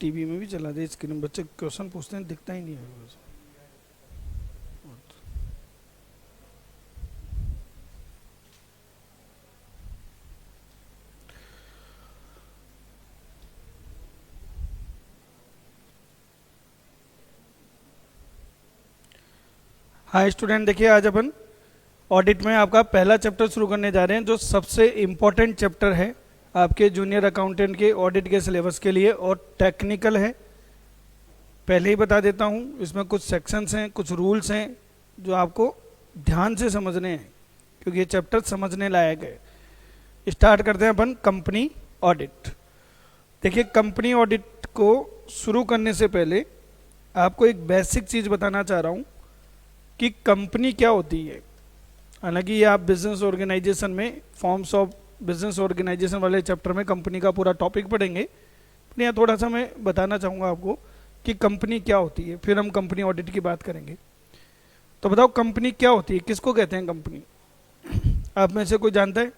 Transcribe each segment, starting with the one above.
TV में भी चला दे स्क्रीन, बच्चे क्वेश्चन पूछते हैं दिखता ही नहीं है। हाँ स्टूडेंट, देखिए आज अपन ऑडिट में आपका पहला चैप्टर शुरू करने जा रहे हैं, जो सबसे इम्पोर्टेंट चैप्टर है आपके जूनियर अकाउंटेंट के ऑडिट के सिलेबस के लिए और टेक्निकल है। पहले ही बता देता हूँ, इसमें कुछ सेक्शंस हैं, कुछ रूल्स हैं जो आपको ध्यान से समझने हैं, क्योंकि ये चैप्टर समझने लायक है। स्टार्ट करते हैं अपन कंपनी ऑडिट। देखिए, कंपनी ऑडिट को शुरू करने से पहले आपको एक बेसिक चीज़ बताना चाह रहा हूँ कि कंपनी क्या होती है। हालांकि ये आप बिजनेस ऑर्गेनाइजेशन में, फॉर्म्स ऑफ बिजनेस ऑर्गेनाइजेशन वाले चैप्टर में कंपनी का पूरा टॉपिक पढ़ेंगे, पर यहाँ थोड़ा सा मैं बताना चाहूँगा आपको कि कंपनी क्या होती है, फिर हम कंपनी ऑडिट की बात करेंगे। तो बताओ कंपनी क्या होती है, किसको कहते हैं कंपनी? आप में से कोई जानता है?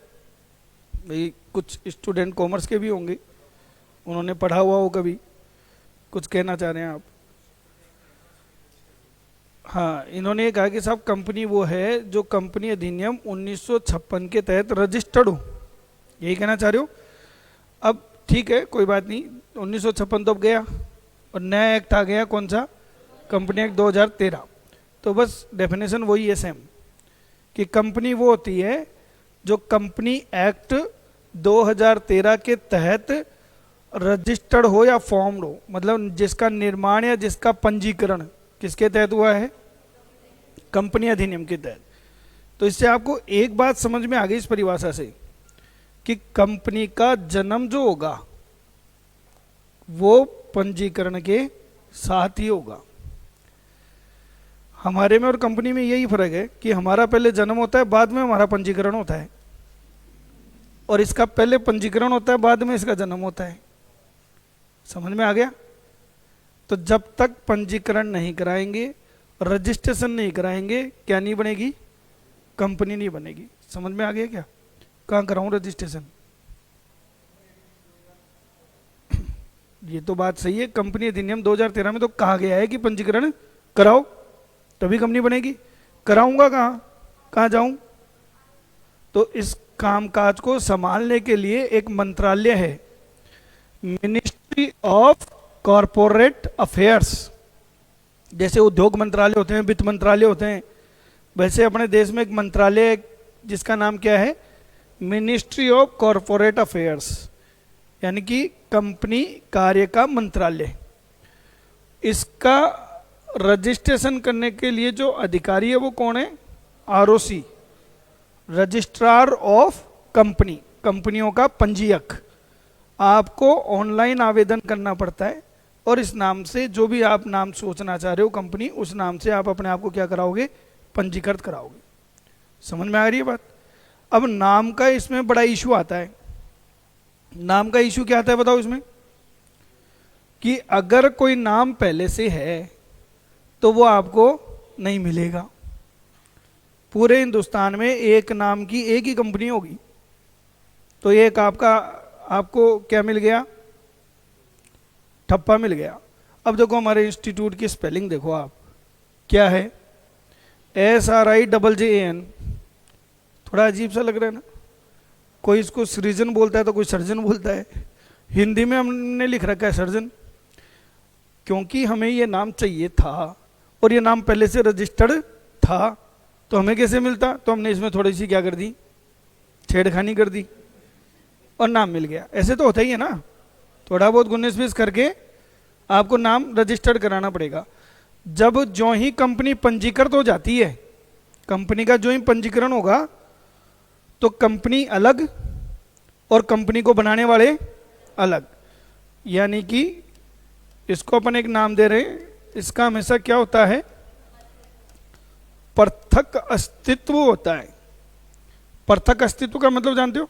भाई कुछ स्टूडेंट कॉमर्स के भी होंगे, उन्होंने पढ़ा हुआ हो कभी, कुछ कहना चाह रहे हैं आप? हाँ, इन्होंने ये कहा कि साहब कंपनी वो है जो कंपनी अधिनियम 1956 के तहत रजिस्टर्ड हो, यही कहना चाह रहे हो? अब ठीक है, कोई बात नहीं, 1956 तो अब गया और नया एक्ट आ गया, कौन सा? Company act 2013। तो बस डेफिनेशन वही है सेम, कि कंपनी वो होती है जो कंपनी एक्ट 2013 के तहत रजिस्टर्ड हो या फॉर्म्ड हो, मतलब जिसका निर्माण या जिसका पंजीकरण किसके तहत हुआ है? कंपनी अधिनियम के तहत। तो इससे आपको एक बात समझ में आ गई इस परिभाषा से, कि कंपनी का जन्म जो होगा वो पंजीकरण के साथ ही होगा। हमारे में और कंपनी में यही फर्क है कि हमारा पहले जन्म होता है, बाद में हमारा पंजीकरण होता है, और इसका पहले पंजीकरण होता है, बाद में इसका जन्म होता है। समझ में आ गया? तो जब तक पंजीकरण नहीं कराएंगे, रजिस्ट्रेशन नहीं कराएंगे, क्या नहीं बनेगी? कंपनी नहीं बनेगी। समझ में आ गया क्या? कहाँ कराऊं रजिस्ट्रेशन? ये तो बात सही है, कंपनी अधिनियम 2013 में तो कहा गया है कि पंजीकरण कराओ तभी कंपनी बनेगी। कराऊंगा कहाँ जाऊं? तो इस कामकाज को संभालने के लिए एक मंत्रालय है, मिनिस्ट्री ऑफ कॉरपोरेट अफेयर्स। जैसे उद्योग मंत्रालय होते हैं, वित्त मंत्रालय होते हैं, वैसे अपने देश में एक मंत्रालय है जिसका नाम क्या है? मिनिस्ट्री ऑफ कॉरपोरेट अफेयर्स, यानी कि कंपनी कार्य का मंत्रालय। इसका रजिस्ट्रेशन करने के लिए जो अधिकारी है वो कौन है? आरओसी, रजिस्ट्रार ऑफ कंपनी, कंपनियों का पंजीयक। आपको ऑनलाइन आवेदन करना पड़ता है और इस नाम से, जो भी आप नाम सोचना चाह रहे हो कंपनी, उस नाम से आप अपने आप को क्या कराओगे? पंजीकृत कराओगे। समझ में आ रही है बात? अब नाम का इसमें बड़ा इशू आता है। नाम का इशू क्या आता है बताओ इसमें? कि अगर कोई नाम पहले से है तो वो आपको नहीं मिलेगा। पूरे हिंदुस्तान में एक नाम की एक ही कंपनी होगी, तो एक आपको क्या मिल गया? ठप्पा मिल गया। अब देखो हमारे इंस्टीट्यूट की स्पेलिंग देखो आप, क्या है? SRIJJAN। थोड़ा अजीब सा लग रहा है ना? कोई इसको सृजन बोलता है तो कोई सर्जन बोलता है। हिंदी में हमने लिख रखा है सर्जन, क्योंकि हमें ये नाम चाहिए था और ये नाम पहले से रजिस्टर्ड था, तो हमें कैसे मिलता? तो हमने इसमें थोड़ी सी क्या कर दी? छेड़खानी कर दी और नाम मिल गया। ऐसे तो होता ही है ना, थोड़ा बहुत 19-20 करके आपको नाम रजिस्टर्ड कराना पड़ेगा। जब जो ही कंपनी पंजीकृत हो जाती है, कंपनी का जो ही पंजीकरण होगा, तो कंपनी अलग और कंपनी को बनाने वाले अलग। यानी कि इसको अपन एक नाम दे रहे हैं, इसका हमेशा क्या होता है? पृथक अस्तित्व होता है। पृथक अस्तित्व का मतलब जानते हो?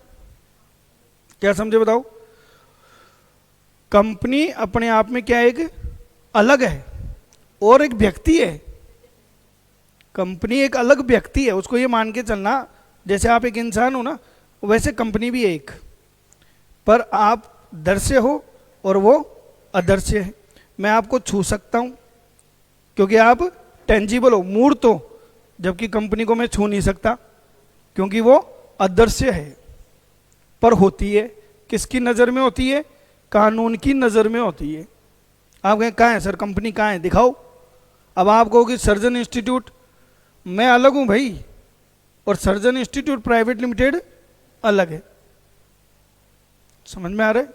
क्या समझे बताओ? कंपनी अपने आप में क्या एक अलग है और एक व्यक्ति है। कंपनी एक अलग व्यक्ति है, उसको ये मान के चलना, जैसे आप एक इंसान हो ना, वैसे कंपनी भी एक, पर आप दर से हो और वो अदृश्य है। मैं आपको छू सकता हूं क्योंकि आप टेंजिबल हो, मूर्त हो, जबकि कंपनी को मैं छू नहीं सकता क्योंकि वो अदृश्य है। पर होती है, किसकी नज़र में होती है? कानून की नज़र में होती है। आप कहें कहाँ है सर कंपनी, कहाँ है, दिखाओ। अब आप कहोगे सर्जन इंस्टीट्यूट, मैं अलग हूं भाई, और सर्जन इंस्टीट्यूट प्राइवेट लिमिटेड अलग है। समझ में आ रहा है?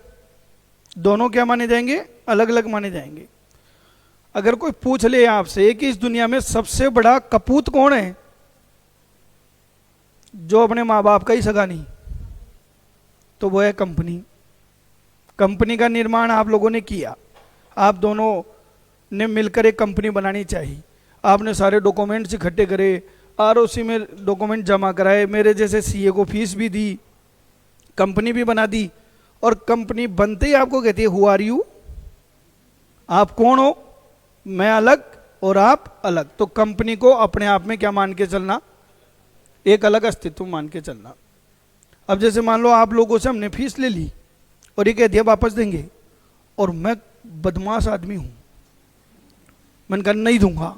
दोनों क्या माने जाएंगे? अलग अलग माने जाएंगे। अगर कोई पूछ ले आपसे कि इस दुनिया में सबसे बड़ा कपूत कौन है, जो अपने माँ बाप का ही सगा नहीं, तो वो है कंपनी। कंपनी का निर्माण आप लोगों ने किया, आप दोनों ने मिलकर एक कंपनी बनानी चाहिए। आपने सारे डॉक्यूमेंट्स इकट्ठे करे, आरओसी में डॉक्यूमेंट जमा कराए, मेरे जैसे सीए को फीस भी दी, कंपनी भी बना दी, और कंपनी बनते ही आपको कहती है हु आर यू, आप कौन हो? मैं अलग और आप अलग। तो कंपनी को अपने आप में क्या मान के चलना? एक अलग अस्तित्व मान के चलना। अब जैसे मान लो आप लोगों से हमने फीस ले ली और ये कह दिया वापस देंगे, और मैं बदमाश आदमी हूं, मैंने कहा नहीं दूंगा,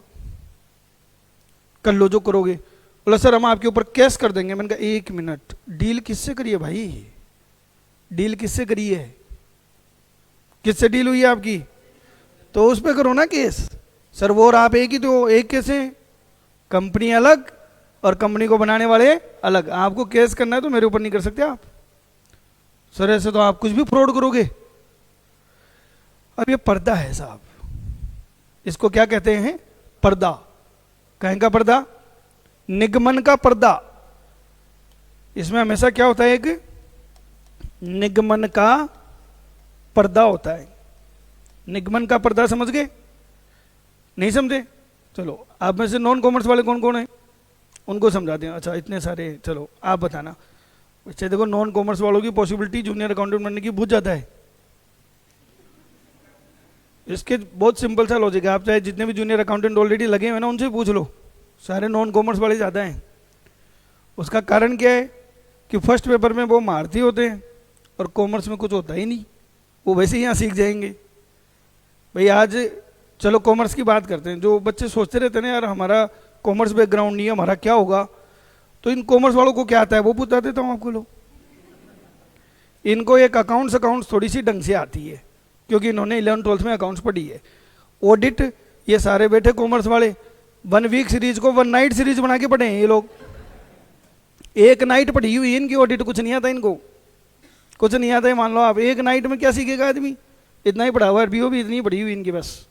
कर लो जो करोगे। बोला सर हम आपके ऊपर केस कर देंगे। मैंने कहा एक मिनट, डील किससे करी है भाई? डील किससे करी है? किससे डील हुई है आपकी? तो उस पर करो ना केस। सर वो और आप एक ही तो, एक कैसे? कंपनी अलग और कंपनी को बनाने वाले अलग। आपको केस करना है तो मेरे ऊपर नहीं कर सकते आप। सर ऐसे तो आप कुछ भी फ्रॉड करोगे। अब ये पर्दा है साहब, इसको क्या कहते हैं? पर्दा। कहीं का पर्दा? निगमन का पर्दा। इसमें हमेशा क्या होता है? एक निगमन का पर्दा होता है। निगमन का पर्दा समझ गए? नहीं समझे? चलो आप में से नॉन कॉमर्स वाले कौन कौन है, उनको समझाते हैं। अच्छा इतने सारे, चलो आप बताना। अच्छा देखो, नॉन कॉमर्स वालों की पॉसिबिलिटी जूनियर अकाउंटेंट बनने की बहुत ज़्यादा है। इसके बहुत सिंपल सा लॉजिक है। आप चाहे जितने भी जूनियर अकाउंटेंट ऑलरेडी लगे हुए ना, उनसे पूछ लो, सारे नॉन कॉमर्स वाले ज़्यादा हैं। उसका कारण क्या है कि फर्स्ट पेपर में वो मारती होते हैं और कॉमर्स में कुछ होता ही नहीं, वो वैसे ही यहाँ सीख जाएंगे। भाई आज चलो कॉमर्स की बात करते हैं। जो बच्चे सोचते रहते हैं ना यार हमारा कॉमर्स बैकग्राउंड नहीं है, हमारा क्या होगा, तो इन कॉमर्स वालों को क्या आता है वो बता देता हूँ आपको। लो, इनको एक अकाउंट्स थोड़ी सी ढंग से आती है क्योंकि इन्होंने 11th-12th में अकाउंट्स पढ़ी है। ऑडिट ये सारे बैठे कॉमर्स वाले 1 वीक सीरीज को 1 नाइट सीरीज बना के पढ़े हैं ये लोग। एक नाइट पढ़ी हुई है इनकी ऑडिट, कुछ नहीं आता इनको, कुछ नहीं आता है। मान लो आप, एक नाइट में क्या सीखेगा आदमी? इतना ही पढ़ा हुआ है, बीओ भी इतनी पढ़ी हुई इनकी बस।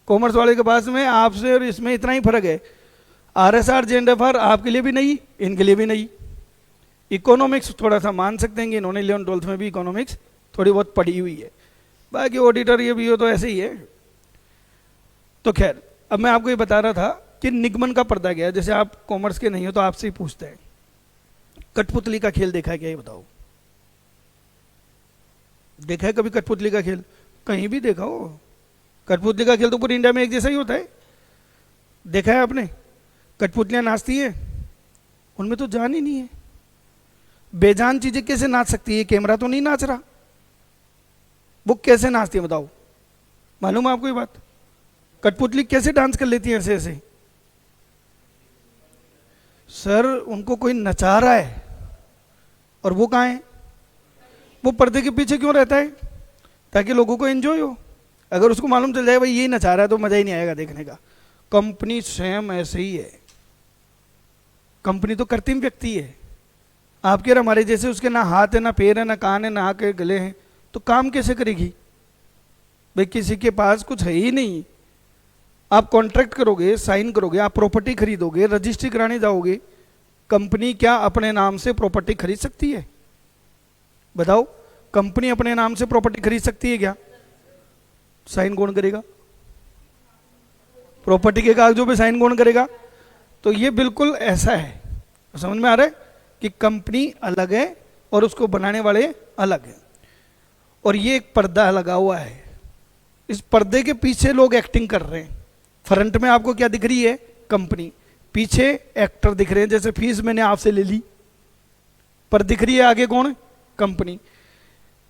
कॉमर्स वाले के पास में आपसे और इसमें इतना ही फर्क है। आरएसआर जेएनएफआर आपके लिए भी नहीं, इनके लिए भी नहीं। इकोनॉमिक्स थोड़ा सा मान सकते हैं कि इन्होंने 11th-12th में भी इकोनॉमिक्स थोड़ी बहुत पढ़ी हुई है, बाकी ऑडिटर ये भी हो तो ऐसे ही है। तो खैर, अब मैं आपको ये बता रहा था कि निगमन का पर्दा क्या है। जैसे आप कॉमर्स के नहीं हो तो आपसे ही पूछते हैं, कठपुतली का खेल देखा है क्या? ये बताओ, देखा है कभी कठपुतली का खेल? कहीं भी देखा हो? कठपुतली का खेल तो पूरी इंडिया में एक जैसा ही होता है। देखा है आपने? कठपुतलियां नाचती है, उनमें तो जान ही नहीं है। बेजान चीजें कैसे नाच सकती है? कैमरा तो नहीं नाच रहा, वो कैसे नाचती है बताओ? मालूम है आपको ये बात? कठपुतली कैसे डांस कर लेती है ऐसे ऐसे? सर उनको कोई नचा रहा है, और वो कहाँ है? वो पर्दे के पीछे क्यों रहता है? ताकि लोगों को एंजॉय हो। अगर उसको मालूम चल जाए भाई ये नचा रहा है तो मजा ही नहीं आएगा देखने का। कंपनी सेम ऐसे ही है। कंपनी तो कृत्रिम व्यक्ति है, आपके और हमारे जैसे। उसके ना हाथ है, ना पैर है, ना कान है, ना आंख है, गले हैं, तो काम कैसे करेगी भाई? किसी के पास कुछ है ही नहीं। आप कॉन्ट्रैक्ट करोगे, साइन करोगे, आप प्रॉपर्टी खरीदोगे, रजिस्ट्री कराने जाओगे, कंपनी क्या अपने नाम से प्रॉपर्टी खरीद सकती है? बताओ, कंपनी अपने नाम से प्रॉपर्टी खरीद सकती है क्या? साइन कौन करेगा? प्रॉपर्टी के कागजों पे साइन कौन करेगा? तो ये बिल्कुल ऐसा है। समझ में आ रहा है कि कंपनी अलग है और उसको बनाने वाले अलग हैं, और ये एक पर्दा लगा हुआ है। इस पर्दे के पीछे लोग एक्टिंग कर रहे हैं। फ्रंट में आपको क्या दिख रही है? कंपनी। पीछे एक्टर दिख रहे हैं, जैसे फीस मैंने आपसे ले ली, पर दिख रही है आगे कौन? कंपनी।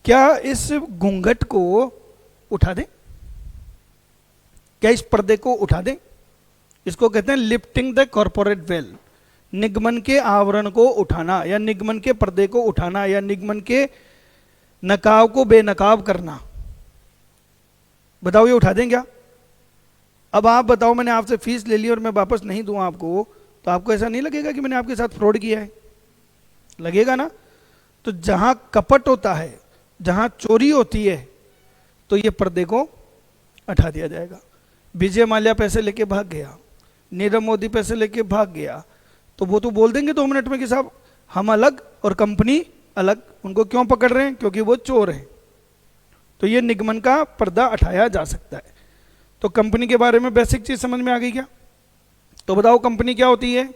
क्या इस घूंघट को उठा दें? क्या इस पर्दे को उठा दें? इसको कहते हैं लिफ्टिंग द कॉर्पोरेट वेल, निगमन के आवरण को उठाना, या निगमन के पर्दे को उठाना, या निगमन के नकाब को बेनकाब करना। बताओ ये उठा दें क्या? अब आप बताओ, मैंने आपसे फीस ले ली और मैं वापस नहीं दूं आपको, तो आपको ऐसा नहीं लगेगा कि मैंने आपके साथ फ्रॉड किया है? लगेगा ना? तो जहां कपट होता है, जहां चोरी होती है, तो ये पर्दे को हटा दिया जाएगा। विजय माल्या पैसे लेके भाग गया, नीरव मोदी पैसे लेके भाग गया, तो वो तो बोल देंगे 2 मिनट में कि साहब हम अलग और कंपनी अलग। उनको क्यों पकड़ रहे हैं? क्योंकि वो चोर हैं। तो ये निगमन का पर्दा हटाया जा सकता है। तो कंपनी के बारे में बेसिक चीज समझ में आ गई क्या? तो बताओ कंपनी क्या होती है?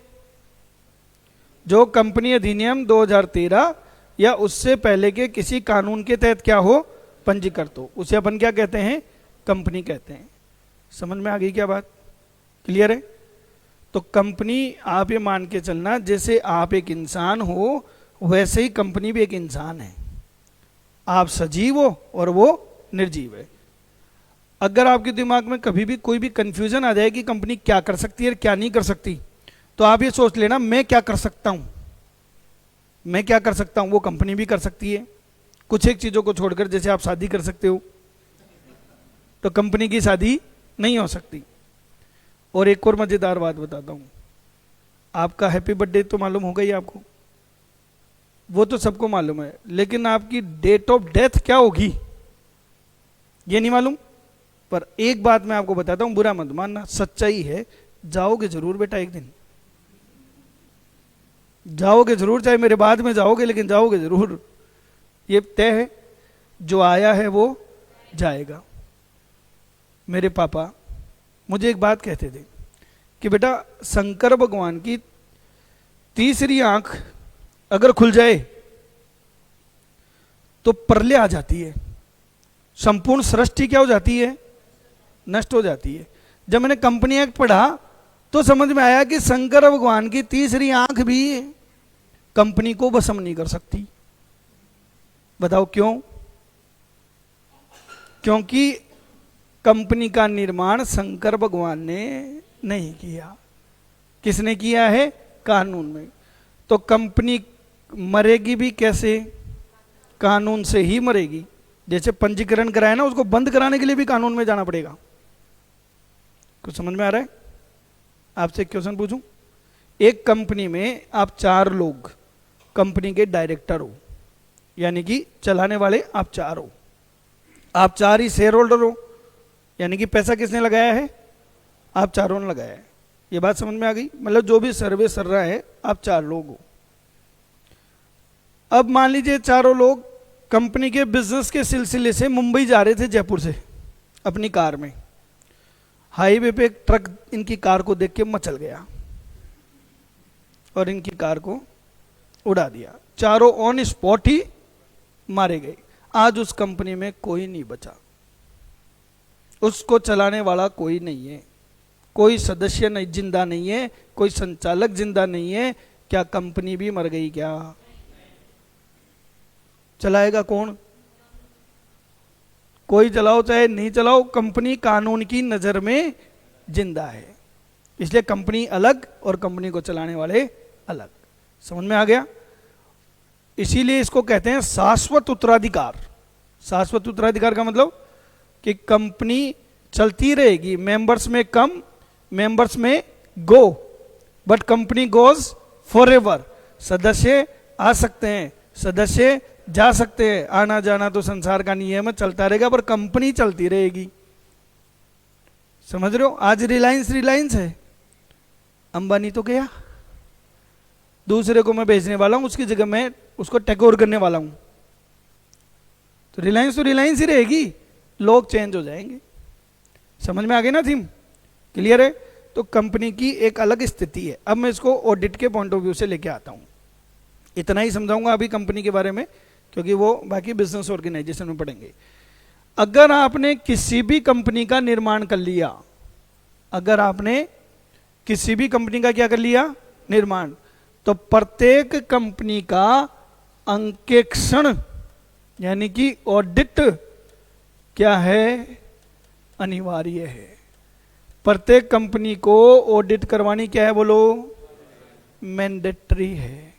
जो कंपनी अधिनियम 2013 या उससे पहले के किसी कानून के तहत क्या हो, पंजीकृत हो, उसे अपन क्या कहते हैं? कंपनी कहते हैं। समझ में आ गई क्या बात? क्लियर है? तो कंपनी, आप ये मान के चलना जैसे आप एक इंसान हो, वैसे ही कंपनी भी एक इंसान है। आप सजीव हो और वो निर्जीव है। अगर आपके दिमाग में कभी भी कोई भी कंफ्यूजन आ जाए कि कंपनी क्या कर सकती है और क्या नहीं कर सकती, तो आप ये सोच लेना मैं क्या कर सकता हूं, मैं क्या कर सकता हूं, वो कंपनी भी कर सकती है। कुछ एक चीजों को छोड़कर, जैसे आप शादी कर सकते हो, तो कंपनी की शादी नहीं हो सकती। और एक और मजेदार बात बताता हूं, आपका हैप्पी बर्थडे तो मालूम होगा ही आपको, वो तो सबको मालूम है, लेकिन आपकी डेट ऑफ डेथ क्या होगी ये नहीं मालूम। पर एक बात मैं आपको बताता हूं, बुरा मत मानना, सच्चाई है, जाओगे जरूर बेटा, एक दिन जाओगे जरूर, चाहे मेरे बाद में जाओगे, लेकिन जाओगे जरूर। ये तय है, जो आया है वो जाएगा। मेरे पापा मुझे एक बात कहते थे कि बेटा, शंकर भगवान की तीसरी आंख अगर खुल जाए तो प्रलय आ जाती है, संपूर्ण सृष्टि क्या हो जाती है? नष्ट हो जाती है। जब मैंने कंपनी एक्ट पढ़ा तो समझ में आया कि शंकर भगवान की तीसरी आंख भी कंपनी को भस्म नहीं कर सकती। बताओ क्यों? क्योंकि कंपनी का निर्माण शंकर भगवान ने नहीं किया। किसने किया है? कानून में। तो कंपनी मरेगी भी कैसे? कानून से ही मरेगी। जैसे पंजीकरण कराया ना, उसको बंद कराने के लिए भी कानून में जाना पड़ेगा। कुछ समझ में आ रहा है? आपसे एक क्वेश्चन पूछूं, एक कंपनी में आप 4 लोग कंपनी के डायरेक्टर हो, यानी कि चलाने वाले आप 4 हो, आप 4 ही शेयर होल्डर हो, यानी कि पैसा किसने लगाया है? आप चारों ने लगाया है। ये बात समझ में आ गई? मतलब जो भी सर्वे कर रहा है, आप 4 लोग हो। अब मान लीजिए चारों लोग कंपनी के बिजनेस के सिलसिले से मुंबई जा रहे थे, जयपुर से, अपनी कार में। हाईवे पे एक ट्रक इनकी कार को देख के मचल गया और इनकी कार को उड़ा दिया। चारों ऑन स्पॉट ही मारे गए। आज उस कंपनी में कोई नहीं बचा, उसको चलाने वाला कोई नहीं है, कोई सदस्य नहीं, जिंदा नहीं है, कोई संचालक जिंदा नहीं है। क्या कंपनी भी मर गई क्या? चलाएगा कौन? कोई चलाओ चाहे नहीं चलाओ, कंपनी कानून की नजर में जिंदा है। इसलिए कंपनी अलग और कंपनी को चलाने वाले अलग। समझ में आ गया? इसीलिए इसको कहते हैं शाश्वत उत्तराधिकार। शाश्वत उत्तराधिकार का मतलब कि कंपनी चलती रहेगी, मेंबर्स में कम, मेंबर्स में गो, बट कंपनी गोज फॉरएवर। सदस्य आ सकते हैं, सदस्य जा सकते हैं, आना जाना तो संसार का नियम है, चलता रहेगा, पर कंपनी चलती रहेगी। समझ रहे हो? आज रिलायंस है, अंबानी तो गया, दूसरे को मैं भेजने वाला हूं, उसकी जगह मैं उसको टेक ओवर करने वाला हूं। तो रिलायंस ही रहेगी, लोग चेंज हो जाएंगे। समझ में आ गई ना थीम? क्लियर है? तो कंपनी की एक अलग स्थिति है। अब मैं इसको ऑडिट के पॉइंट ऑफ व्यू से लेके आता हूं। इतना ही समझाऊंगा अभी कंपनी के बारे में, क्योंकि वो बाकी बिजनेस ऑर्गेनाइजेशन में पढ़ेंगे। अगर आपने किसी भी कंपनी का निर्माण कर लिया, अगर आपने किसी भी कंपनी का क्या कर लिया? निर्माण, तो प्रत्येक कंपनी का अंकेक्षण यानी कि ऑडिट क्या है? अनिवार्य है। प्रत्येक कंपनी को ऑडिट करवानी क्या है बोलो? मैंडेटरी है।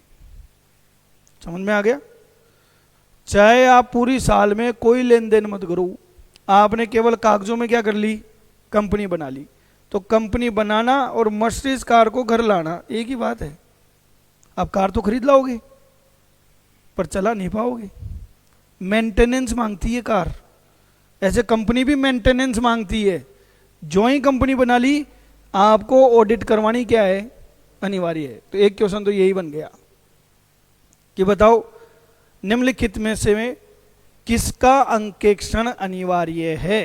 समझ में आ गया? चाहे आप पूरी साल में कोई लेन देन मत करो, आपने केवल कागजों में क्या कर ली? कंपनी बना ली। तो कंपनी बनाना और मर्सिडीज कार को घर लाना एक ही बात है। आप कार तो खरीद लाओगे पर चला नहीं पाओगे, मेंटेनेंस मांगती है कार। ऐसे कंपनी भी मेंटेनेंस मांगती है। जो ही कंपनी बना ली आपको ऑडिट करवानी क्या है? अनिवार्य है। तो एक क्वेश्चन तो यही बन गया कि बताओ निम्नलिखित में से किसका अंकेक्षण अनिवार्य है?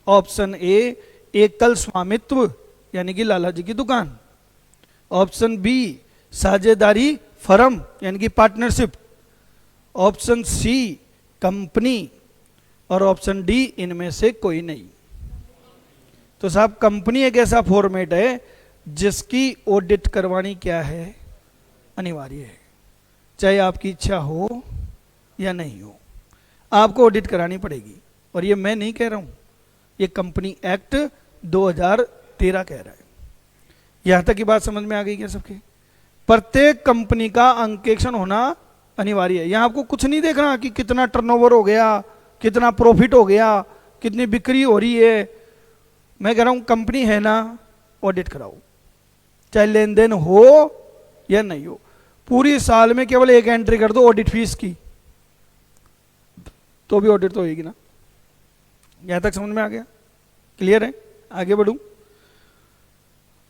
ऑप्शन ए एकल स्वामित्व यानी कि लाला जी की दुकान, ऑप्शन बी साझेदारी फर्म यानी कि पार्टनरशिप, ऑप्शन सी कंपनी, और ऑप्शन डी इनमें से कोई नहीं। तो साहब कंपनी एक ऐसा फॉर्मेट है जिसकी ऑडिट करवानी क्या है? अनिवार्य है। चाहे आपकी इच्छा हो या नहीं हो, आपको ऑडिट करानी पड़ेगी। और ये मैं नहीं कह रहा हूं, ये कंपनी एक्ट 2013 कह रहा है। यहां तक की बात समझ में आ गई क्या सबके? प्रत्येक कंपनी का अंकेक्षण होना अनिवार्य है। यहां आपको कुछ नहीं देखना कि कितना टर्नओवर हो गया, कितना प्रॉफिट हो गया, कितनी बिक्री हो रही है। मैं कह रहा हूं कंपनी है ना, ऑडिट कराओ, चाहे लेन देन हो या नहीं हो। पूरी साल में केवल एक एंट्री कर दो ऑडिट फीस की, तो भी ऑडिट तो होगी ना। यहां तक समझ में आ गया? क्लियर है? आगे बढ़ूं।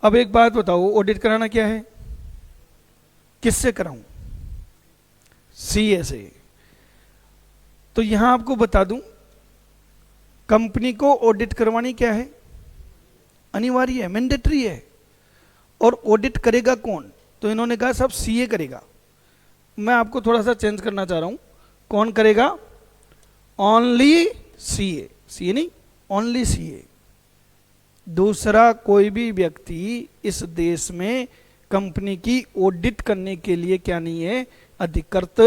अब एक बात बताओ, ऑडिट कराना क्या है? किससे कराऊं? सीए से। तो यहां आपको बता दूं, कंपनी को ऑडिट करवानी क्या है? अनिवार्य है, मैंडेटरी है। और ऑडिट करेगा कौन? तो इन्होंने कहा सब सीए करेगा। मैं आपको थोड़ा सा चेंज करना चाह रहा हूं। कौन करेगा? Only CA. सीए नहीं, ओनली सीए। दूसरा कोई भी व्यक्ति इस देश में कंपनी की ऑडिट करने के लिए क्या नहीं है? अधिकृत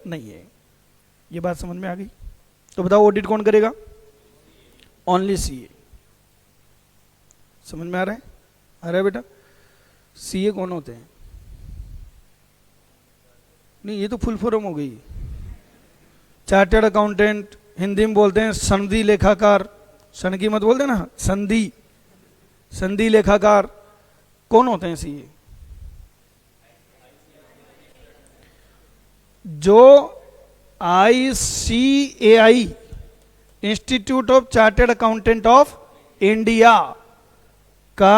नहीं है। ये बात समझ में आ गई? तो बताओ ऑडिट कौन करेगा? Only CA. समझ में आ रहा है? आ रहा है बेटा? सीए कौन होते हैं? नहीं, ये तो फुल फॉर्म हो गई। चार्टर्ड अकाउंटेंट, हिंदी में बोलते हैं संधि लेखाकार। सनकी मत बोलते ना, संधि, संधि लेखाकार। कौन होते हैं सीए? जो ICAI institute of chartered accountant of India का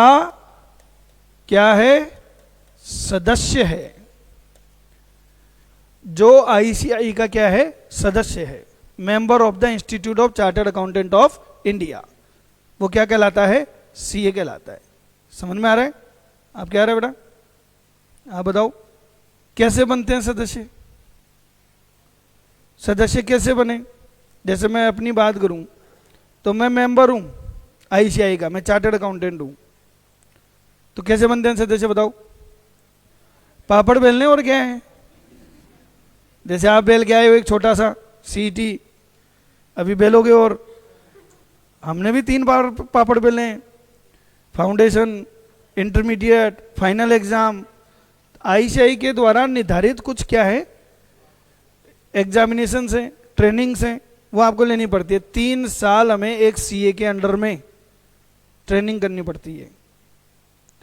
क्या है? सदस्य है। जो ICAI का क्या है? सदस्य है, member of the institute of chartered accountant of India. वो क्या कहलाता है? सीए कहलाता है। समझ में आ रहा है? आप क्या आ रहा है बेटा? आप बताओ कैसे बनते हैं सदस्य? सदस्य कैसे बने? जैसे मैं अपनी बात करूं तो मैं मेंबर हूं ICAI का, मैं चार्टर्ड अकाउंटेंट हूं। तो कैसे बनते हैं सदस्य बताओ? पापड़ बेलने और क्या है? जैसे आप बेल के आए हो एक छोटा सा सीटी, अभी बेलोगे और हमने भी 3 बार पापड़ बेलने हैं। Foundation, intermediate, final exam. ICAI के द्वारा निर्धारित कुछ क्या है? एग्जामिनेशन से, ट्रेनिंग से, वो आपको लेनी पड़ती है। 3 साल हमें एक सीए के अंडर में ट्रेनिंग करनी पड़ती है।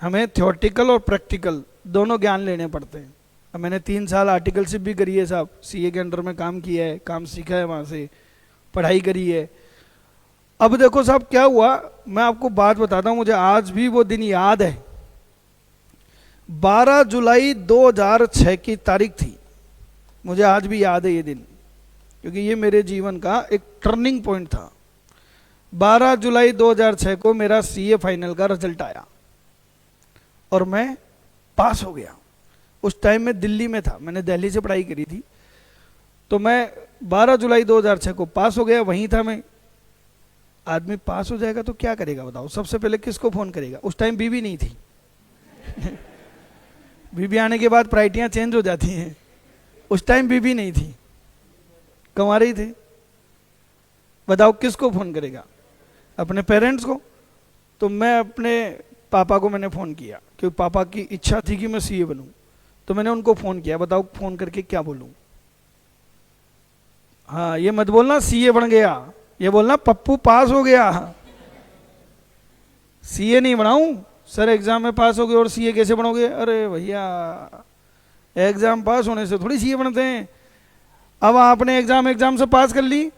हमें थ्योरेटिकल और प्रैक्टिकल दोनों ज्ञान लेने पड़ते हैं। अब मैंने 3 साल आर्टिकलशिप भी करी है साहब, सीए के अंडर में काम किया है, काम सीखा है, वहाँ से पढ़ाई करी है। अब देखो साहब क्या हुआ, मैं आपको बात बताता हूँ, मुझे आज भी वो दिन याद है। 12 जुलाई 2006 की तारीख थी, मुझे आज भी याद है ये दिन, क्योंकि ये मेरे जीवन का एक टर्निंग पॉइंट था। 12 जुलाई 2006 को मेरा सीए फाइनल का रिजल्ट आया और मैं पास हो गया। उस टाइम में दिल्ली में था, मैंने दिल्ली से पढ़ाई करी थी। तो मैं 12 जुलाई 2006 को पास हो गया, वहीं था मैं। आदमी पास हो जाएगा तो क्या करेगा बताओ? सबसे पहले किसको फोन करेगा? उस टाइम बीवी नहीं थी बीवी आने के बाद प्रायोरिटियां चेंज हो जाती हैं। उस टाइम बीवी नहीं थी, कमा रही थे। बताओ किसको फोन करेगा? अपने पेरेंट्स को। तो मैं अपने पापा को मैंने फ़ोन किया क्योंकि पापा की इच्छा थी कि मैं सीए बनूं, तो मैंने उनको फ़ोन किया। बताओ फ़ोन करके क्या बोलूं? हाँ, ये मत बोलना सीए बन गया, ये बोलना पप्पू पास हो गया। सीए नहीं बनाऊं? सर एग्जाम में पास हो गए और सीए कैसे बनोगे? अरे भैया, एग्जाम पास होने से थोड़ी सीए बनते हैं। अब आपने एग्जाम से पास कर ली,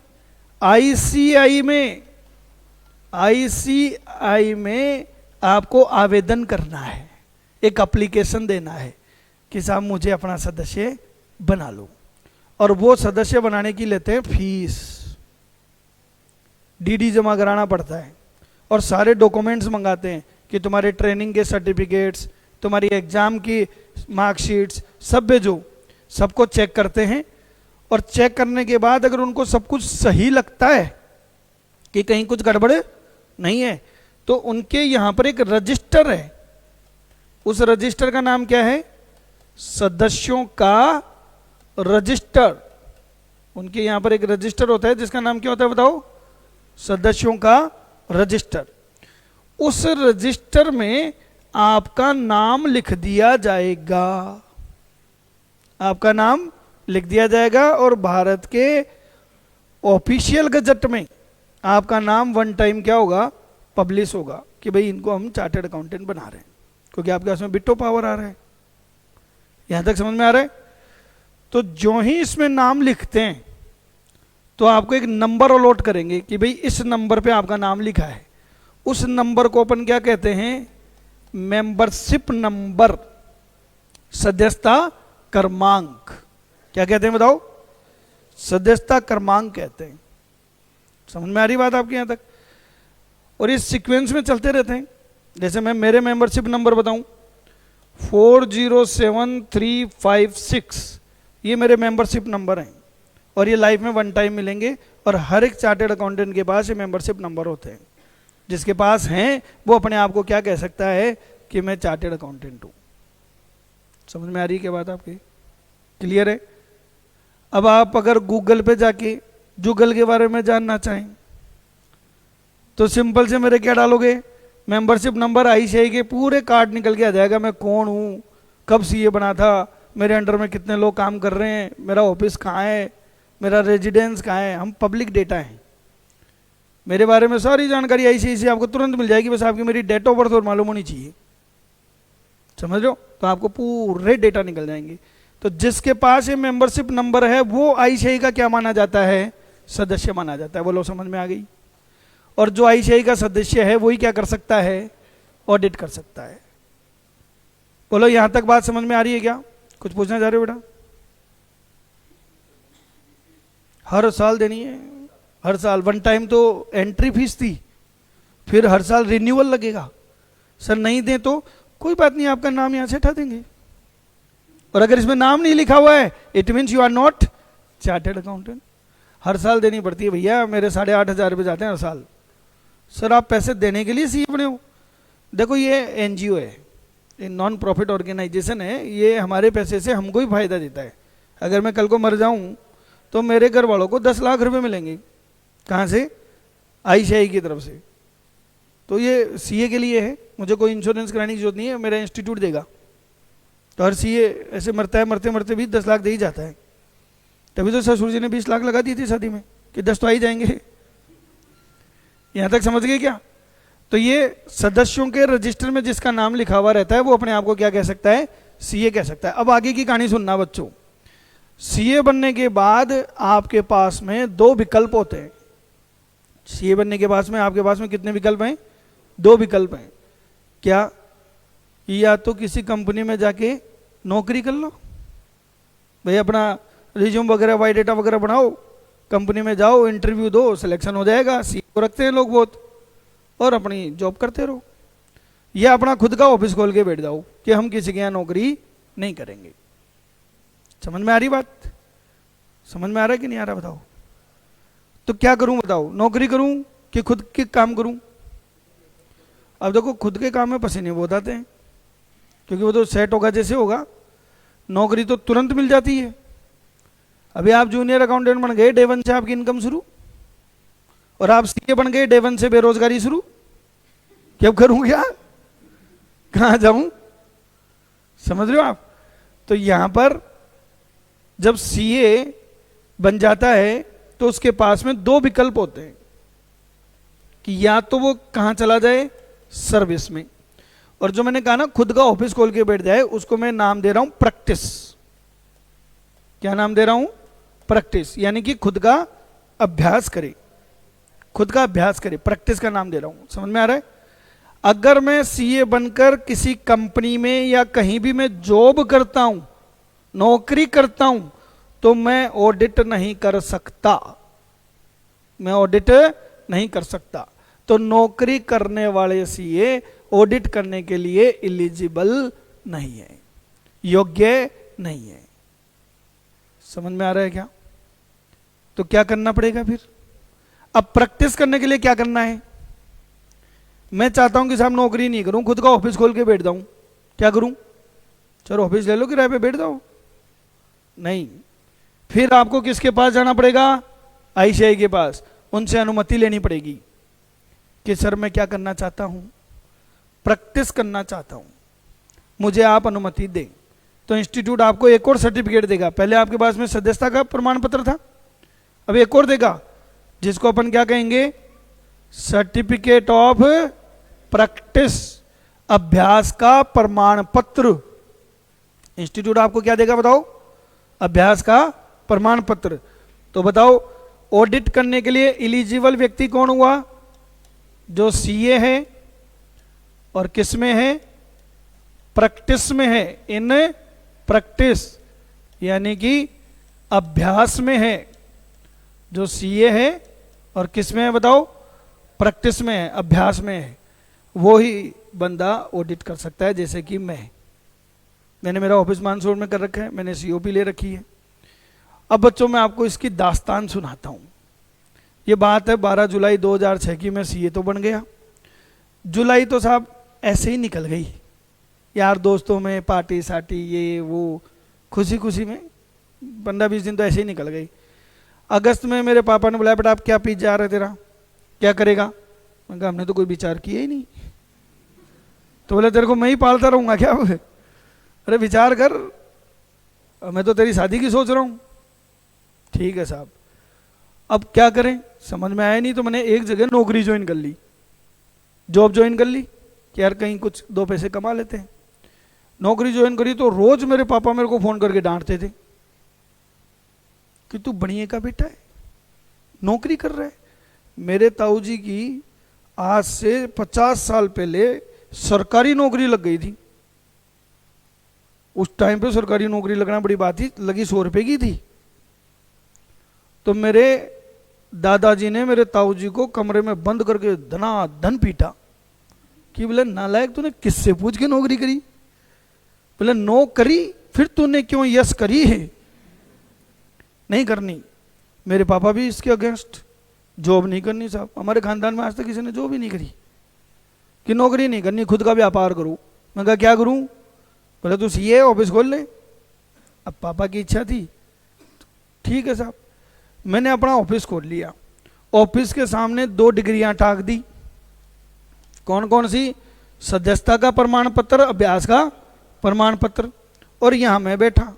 आईसीआई में आपको आवेदन करना है, एक एप्लीकेशन देना है कि साहब मुझे अपना सदस्य बना लो, और वो सदस्य बनाने की लेते हैं फीस, डीडी जमा कराना पड़ता है, और सारे डॉक्यूमेंट्स मंगाते हैं कि तुम्हारे ट्रेनिंग के सर्टिफिकेट्स, तुम्हारी एग्जाम की मार्कशीट्स सब भेजो। सबको चेक करते हैं, और चेक करने के बाद अगर उनको सब कुछ सही लगता है कि कहीं कुछ गड़बड़ नहीं है, तो उनके यहां पर एक रजिस्टर है। उस रजिस्टर का नाम क्या है? सदस्यों का रजिस्टर। उनके यहां पर एक रजिस्टर होता है जिसका नाम क्या होता है बताओ? सदस्यों का रजिस्टर। उस रजिस्टर में आपका नाम लिख दिया जाएगा, आपका नाम लिख दिया जाएगा, और भारत के ऑफिशियल गजट में आपका नाम वन टाइम क्या होगा? पब्लिश होगा कि भाई इनको हम चार्टर्ड अकाउंटेंट बना रहे हैं, क्योंकि आपके पास में बिट्टो पावर आ रहा है। यहां तक समझ में आ रहा है? तो जो ही इसमें नाम लिखते हैं तो आपको एक नंबर अलॉट करेंगे कि भाई इस नंबर पे आपका नाम लिखा है। उस नंबर को अपन क्या कहते हैं? मेंबरशिप नंबर, सदस्यता क्रमांक। क्या कहते हैं बताओ? सदस्यता क्रमांक कहते हैं। समझ में आ रही बात आपके यहां तक? और इस सीक्वेंस में चलते रहते हैं। जैसे मैं मेरे मेंबरशिप नंबर बताऊं, 407356, ये मेरे मेंबरशिप नंबर हैं, और ये लाइफ में वन टाइम मिलेंगे, और हर एक चार्टर्ड अकाउंटेंट के पास ये मेंबरशिप नंबर होते हैं। जिसके पास हैं वो अपने आप को क्या कह सकता है कि मैं चार्टर्ड अकाउंटेंट हूं। समझ में आ रही है क्या बात आपकी? क्लियर है? अब आप अगर गूगल पे जाके जुगल के बारे में जानना चाहें तो सिंपल से मेरे क्या डालोगे? मेंबरशिप नंबर, आईसीआई के पूरे कार्ड निकल के आ जाएगा। मैं कौन हूं, कब सीए बना था, मेरे अंडर में कितने लोग काम कर रहे हैं, मेरा ऑफिस कहाँ है, मेरा रेजिडेंस कहाँ है। हम पब्लिक डेटा हैं, मेरे बारे में सारी जानकारी आईसीआई से आपको तुरंत मिल जाएगी। बस आपकी मेरी डेट ऑफ बर्थ और मालूम होनी चाहिए। समझ लो? तो आपको पूरे डेटा निकल जाएंगे। तो जिसके पास ये मेंबरशिप नंबर है वो आईसीआई का क्या माना जाता है? सदस्य माना जाता है। बोलो समझ में आ गई? और जो आईसीआई का सदस्य है वही क्या कर सकता है? ऑडिट कर सकता है। बोलो यहां तक बात समझ में आ रही है क्या? कुछ पूछना चाह रहे हो बेटा? हर साल देनी है, हर साल। वन टाइम तो एंट्री फीस थी, फिर हर साल रिन्यूअल लगेगा। सर नहीं दें तो कोई बात नहीं, आपका नाम यहां से हटा देंगे। और अगर इसमें नाम नहीं लिखा हुआ है, it means you are not chartered accountant. हर साल देनी पड़ती है भैया, मेरे 8,500 रुपये जाते हैं हर साल। सर आप पैसे देने के लिए सीए बने हो? देखो ये एनजीओ है, ये नॉन प्रॉफिट ऑर्गेनाइजेशन है, ये हमारे पैसे से हमको ही फायदा देता है। अगर मैं कल को मर जाऊं तो मेरे घर वालों को 10 लाख रुपए मिलेंगे। कहाँ से? आईसीआई की तरफ से। तो ये सीए के लिए है, मुझे कोई इंश्योरेंस कराने की जरूरत नहीं है, मेरा इंस्टीट्यूट देगा। तो हर सीए ऐसे मरता है, मरते मरते भी 10 लाख दे ही जाता है। तभी तो ससुर जी ने 20 लाख लगा दी थी शादी में कि 10 तो आ ही जाएंगे। यहां तक समझ गए क्या? तो ये सदस्यों के रजिस्टर में जिसका नाम लिखा हुआ रहता है वो अपने आप को क्या कह सकता है? सीए कह सकता है। अब आगे की कहानी सुनना बच्चों। सीए बनने के बाद आपके पास में 2 विकल्प होते हैं। सीए बनने के बाद में आपके पास में कितने विकल्प हैं? 2 विकल्प हैं। क्या? या तो किसी कंपनी में जाके नौकरी कर लो, भाई अपना रिज्यूम वगैरह, बायोडाटा वगैरह बनाओ, कंपनी में जाओ, इंटरव्यू दो, सिलेक्शन हो जाएगा। सीए को रखते हैं लोग बहुत, और अपनी जॉब करते रहो। या अपना खुद का ऑफिस खोल के बैठ जाओ कि हम किसी के यहाँ नौकरी नहीं करेंगे। समझ में आ रही बात? समझ में आ रहा है कि नहीं आ रहा बताओ? तो क्या करूं बताओ? नौकरी करूं कि खुद के काम करूं? अब देखो खुद के काम में पसीने बहुत आते हैं, क्योंकि वो तो सेट होगा जैसे होगा। नौकरी तो तुरंत मिल जाती है। अभी आप जूनियर अकाउंटेंट बन गए, डे 1 से आपकी इनकम शुरू। और आप सीए बन गए, डे 1 से बेरोजगारी शुरू, कि अब करूं क्या, कहां जाऊं? समझ रहे हो आप? तो यहां पर जब सीए बन जाता है तो उसके पास में दो विकल्प होते हैं कि या तो वो कहां चला जाए, सर्विस में, और जो मैंने कहा ना खुद का ऑफिस खोल के बैठ जाए, उसको मैं नाम दे रहा हूं प्रैक्टिस। क्या नाम दे रहा हूं? प्रैक्टिस, यानी कि खुद का अभ्यास करे, खुद का अभ्यास करे, प्रैक्टिस का नाम दे रहा हूं। समझ में आ रहा है? अगर मैं सीए बनकर किसी कंपनी में या कहीं भी मैं जॉब करता हूं, नौकरी करता हूं, तो मैं ऑडिट नहीं कर सकता, मैं ऑडिट नहीं कर सकता। तो नौकरी करने वाले सीए ऑडिट करने के लिए एलिजिबल नहीं है, योग्य नहीं है। समझ में आ रहा है क्या? तो क्या करना पड़ेगा फिर? अब प्रैक्टिस करने के लिए क्या करना है? मैं चाहता हूं कि साहब नौकरी नहीं करूं, खुद का ऑफिस खोल के बैठ जाऊं, क्या करूं? चलो ऑफिस ले लो, किराए पे बैठ जाओ। नहीं, फिर आपको किसके पास जाना पड़ेगा? आईसीआई के पास, उनसे अनुमति लेनी पड़ेगी कि सर मैं क्या करना चाहता हूं, प्रैक्टिस करना चाहता हूं, मुझे आप अनुमति दें। तो इंस्टीट्यूट आपको एक और सर्टिफिकेट देगा। पहले आपके पास में सदस्यता का प्रमाण पत्र था, अब एक और देगा, जिसको अपन क्या कहेंगे? सर्टिफिकेट ऑफ प्रैक्टिस, अभ्यास का प्रमाण पत्र। इंस्टीट्यूट आपको क्या देगा बताओ? अभ्यास का प्रमाण पत्र। तो बताओ, ऑडिट करने के लिए एलिजिबल व्यक्ति कौन हुआ? जो सीए है और किस में है? प्रैक्टिस में है, इन प्रैक्टिस, यानी कि अभ्यास में है। जो सीए है और किस में है बताओ? प्रैक्टिस में है, अभ्यास में है। वो ही बंदा ऑडिट कर सकता है, जैसे कि मैंने मेरा ऑफिस मानसूर में कर रखा है, मैंने सीओपी ले रखी है। अब बच्चों मैं आपको इसकी दास्तान सुनाता हूं। ये बात है 12 जुलाई 2006 की, मैं सीए तो बन गया। जुलाई तो साहब ऐसे ही निकल गई, यार दोस्तों में पार्टी साटी ये वो, खुशी खुशी में 15-20 दिन तो ऐसे ही निकल गई। अगस्त में मेरे पापा ने बुलाया, बेटा आप क्या पीछे जा रहे, तेरा क्या करेगा? मैंने कहा हमने तो कोई विचार किया ही नहीं। तो बोले तेरे को मैं ही पालता रहूंगा क्या? अरे विचार कर, मैं तो तेरी शादी की सोच रहा हूं। ठीक है साहब, अब क्या करें समझ में आया नहीं, तो मैंने एक जगह नौकरी ज्वाइन कर ली, जॉब ज्वाइन कर ली कि यार कहीं कुछ 2 पैसे कमा लेते हैं। नौकरी ज्वाइन करी तो रोज मेरे पापा मेरे को फोन करके डांटते थे कि तू बढ़िया का बेटा है, नौकरी कर रहा है। मेरे ताऊ जी की आज से 50 साल पहले सरकारी नौकरी लग गई थी। उस टाइम पे सरकारी नौकरी लगना बड़ी बात थी, लगी 100 रुपए की थी। तो मेरे दादाजी ने मेरे ताऊ जी को कमरे में बंद करके धनाधन पीटा कि बोले नालायक तूने किससे पूछ के नौकरी करी? बोले नौकरी फिर तूने क्यों यस करी है? नहीं करनी। मेरे पापा भी इसके अगेंस्ट, जॉब नहीं करनी साहब। हमारे खानदान में आज तक किसी ने जॉब ही नहीं करी, कि नौकरी नहीं करनी, खुद का व्यापार करूं। मैं कहा क्या करूं? बोले तू सीए ऑफिस खोल ले। अब पापा की इच्छा थी, ठीक है साहब, मैंने अपना ऑफिस खोल लिया। ऑफिस के सामने 2 डिग्रियां टाक दी। कौन कौन सी? सदस्यता का प्रमाण पत्र, अभ्यास का प्रमाण पत्र। और यहां मैं बैठा,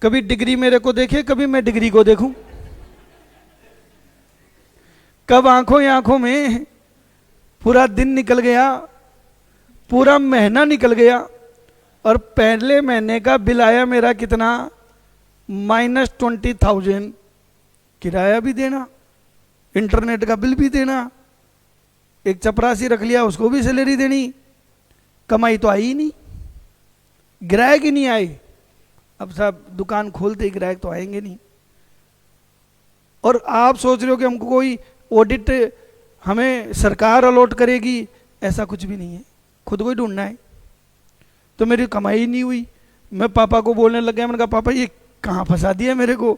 कभी डिग्री मेरे को देखे, कभी मैं डिग्री को देखूं। कब आंखों ही आंखों में पूरा दिन निकल गया, पूरा महीना निकल गया, और पहले महीने का बिल आया मेरा कितना? -20,000। किराया भी देना, इंटरनेट का बिल भी देना, एक चपरासी रख लिया उसको भी सैलरी देनी, कमाई तो आई ही नहीं, ग्राहक ही नहीं आए। अब साहब दुकान खोलते ही ग्राहक तो आएंगे नहीं। और आप सोच रहे हो कि हमको कोई ऑडिट हमें सरकार अलॉट करेगी, ऐसा कुछ भी नहीं है, खुद को ही ढूंढना है। तो मेरी कमाई ही नहीं हुई। मैं पापा को बोलने लग गया, मैंने कहा पापा ये कहाँ फंसा दिया मेरे को,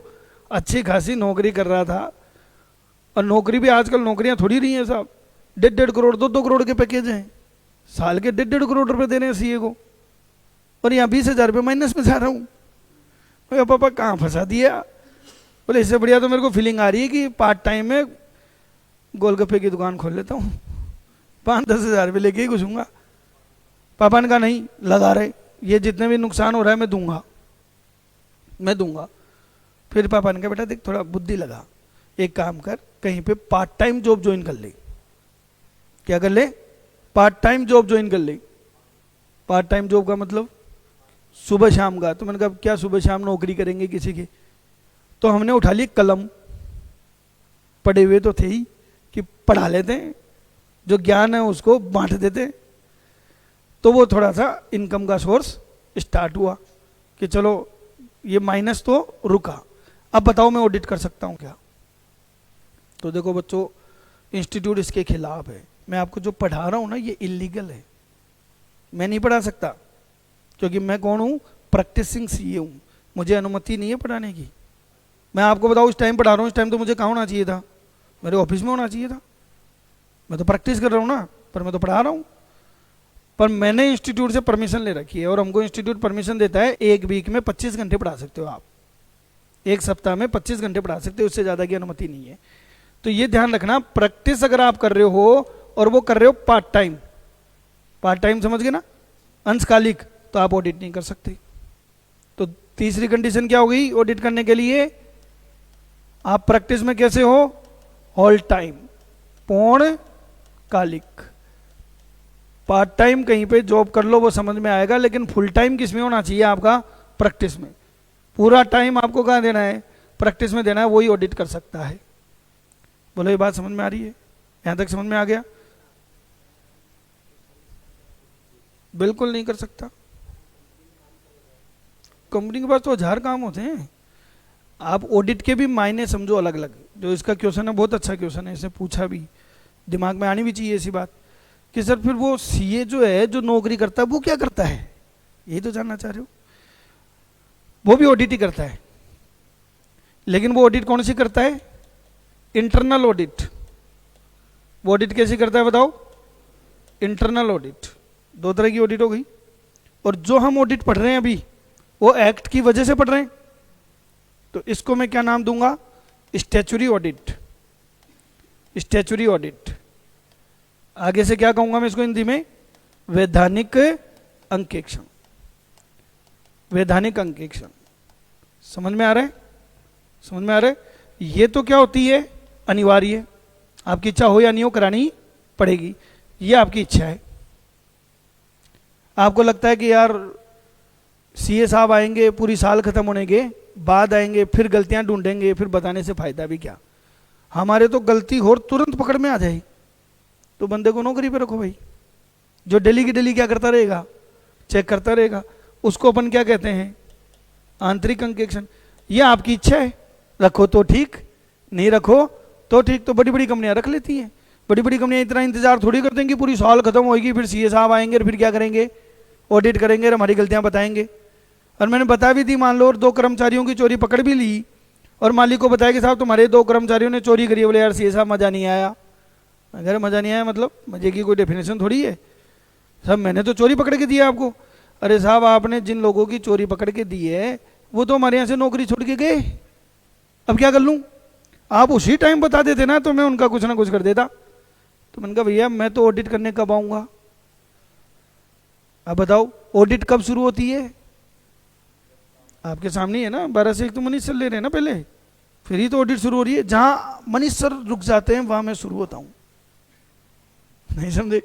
अच्छी खासी नौकरी कर रहा था। और नौकरी भी आजकल नौकरियां थोड़ी रही हैं साहब, 1.5 करोड़ 2-2 करोड़ के पैकेज हैं, साल के 1.5 करोड़ रुपए दे रहे हैं सीए को, और यहाँ 20,000 रुपये माइनस में जा रहा हूँ। मैं पापा कहाँ फंसा दिया? बोले इससे बढ़िया तो मेरे को फीलिंग आ रही है कि पार्ट टाइम में गोलगप्पे की दुकान खोल लेता हूँ, 5-10 हज़ार रुपये लेके ही घुसूंगा। पापा ने कहा नहीं लगा रहे, ये जितने भी नुकसान हो रहा है मैं दूंगा, मैं दूंगा। फिर पापा ने कहा बेटा देख थोड़ा बुद्धि लगा, एक काम कर कहीं पे पार्ट टाइम जॉब ज्वाइन कर ले। क्या कर ले? पार्ट टाइम जॉब ज्वाइन कर ले। पार्ट टाइम जॉब का मतलब सुबह शाम का। तो मैंने कहा क्या सुबह शाम नौकरी करेंगे किसी की? तो हमने उठा ली कलम, पढ़े हुए तो थे ही कि पढ़ा लेते हैं, जो ज्ञान है उसको बांट देते। तो वो थोड़ा सा इनकम का सोर्स स्टार्ट हुआ कि चलो ये माइनस तो रुका, अब बताओ मैं ऑडिट कर सकता हूँ क्या? तो देखो बच्चों, इंस्टीट्यूट इसके खिलाफ है। मैं आपको जो पढ़ा रहा हूँ ना ये इलीगल है, मैं नहीं पढ़ा सकता, क्योंकि मैं कौन हूँ? प्रैक्टिसिंग सीए हूँ, मुझे अनुमति नहीं है पढ़ाने की। मैं आपको बताऊँ इस टाइम पढ़ा रहा हूँ, इस टाइम तो मुझे कहाँ होना चाहिए था? मेरे ऑफिस में होना चाहिए था। मैं तो प्रैक्टिस कर रहा हूँ ना, पर मैं तो पढ़ा रहा हूँ। पर मैंने इंस्टीट्यूट से परमिशन ले रखी है, और हमको इंस्टीट्यूट परमिशन देता है 1 वीक में 25 घंटे पढ़ा सकते हो आप, 1 सप्ताह में 25 घंटे पढ़ा सकते हो, उससे ज़्यादा की अनुमति नहीं है। तो ये ध्यान रखना, प्रैक्टिस अगर आप कर रहे हो और वो कर रहे हो पार्ट टाइम, पार्ट टाइम समझ गए ना, अंशकालिक, तो आप ऑडिट नहीं कर सकते। तो तीसरी कंडीशन क्या हो गई ऑडिट करने के लिए? आप प्रैक्टिस में कैसे हो? होल टाइम, पूर्ण कालिक। पार्ट टाइम कहीं पे जॉब कर लो वो समझ में आएगा, लेकिन फुल टाइम किस में होना चाहिए आपका? प्रैक्टिस में। पूरा टाइम आपको कहाँ देना है? प्रैक्टिस में देना है, वही ऑडिट कर सकता है। बोलो ये बात समझ में आ रही है? यहां तक समझ में आ गया? बिल्कुल नहीं कर सकता। कंपनी के पास तो 1000 काम होते हैं। आप ऑडिट के भी मायने समझो अलग अलग। जो इसका क्वेश्चन है बहुत अच्छा क्वेश्चन है, इसे पूछा भी, दिमाग में आनी भी चाहिए ऐसी बात कि सर फिर वो सीए जो है, जो नौकरी करता है, वो क्या करता है? यही तो जानना चाह रहे हो। वो भी ऑडिट ही करता है, लेकिन वो ऑडिट कौन सी करता है? Internal audit. वो ऑडिट कैसी करता है बताओ? Internal audit. 2 तरह की ऑडिट हो गई। और जो हम ऑडिट पढ़ रहे हैं अभी, वो एक्ट की वजह से पढ़ रहे हैं, तो इसको मैं क्या नाम दूंगा? Statutory audit. Statutory audit. आगे से क्या कहूंगा मैं इसको हिंदी में? वैधानिक अंकेक्षण। वैधानिक अंकेक्षण। समझ में आ रहा है? समझ में आ रहा है? ये तो क्या होती है? अनिवार्य। आपकी इच्छा हो या नहीं हो, करानी पड़ेगी, ये आपकी इच्छा है। आपको लगता है कि यार सीए साहब आएंगे पूरी साल खत्म होने के बाद आएंगे, फिर गलतियां ढूंढेंगे, फिर बताने से फायदा भी क्या? हमारे तो गलती हो तुरंत पकड़ में आ जाए, तो बंदे को नौकरी पे रखो भाई। जो डेली की डेली क्या करता रहेगा? चेक करता रहेगा। उसको अपन क्या कहते हैं? आंतरिक अंकेक्षण। ये आपकी इच्छा है, रखो तो ठीक, नहीं रखो तो ठीक। तो बड़ी बड़ी कंपनियां रख लेती हैं। बड़ी बड़ी कंपनियां इतना इंतजार थोड़ी करते हैं कि पूरी साल खत्म होगी फिर सीए साहब आएंगे और फिर क्या करेंगे? ऑडिट करेंगे और हमारी गलतियां बताएंगे। और मैंने बता भी दी, मान लो और 2 कर्मचारियों की चोरी पकड़ भी ली, और मालिक को बताया कि साहब तुम्हारे 2 कर्मचारियों ने चोरी करी है। बोले यार सीए साहब मजा नहीं आया। अगर मजा नहीं आया मतलब मजे की कोई डेफिनेशन थोड़ी है। साहब मैंने तो चोरी पकड़ के दी है आपको। अरे साहब आपने जिन लोगों की चोरी पकड़ के दी है वो तो हमारे यहाँ से नौकरी छोड़ के गए, अब क्या कर लूँ? आप उसी टाइम बता देते ना तो मैं उनका कुछ ना कुछ कर देता। तो मैंने कहा भैया मैं तो ऑडिट करने कब आऊँगा? अब बताओ ऑडिट कब शुरू होती है? आपके सामने है ना, 12 से 1 तो मनीष सर ले रहे हैं ना पहले, फिर ही तो ऑडिट शुरू हो रही है। जहाँ मनीष सर रुक जाते हैं वहाँ मैं शुरू होता हूँ। नहीं समझे?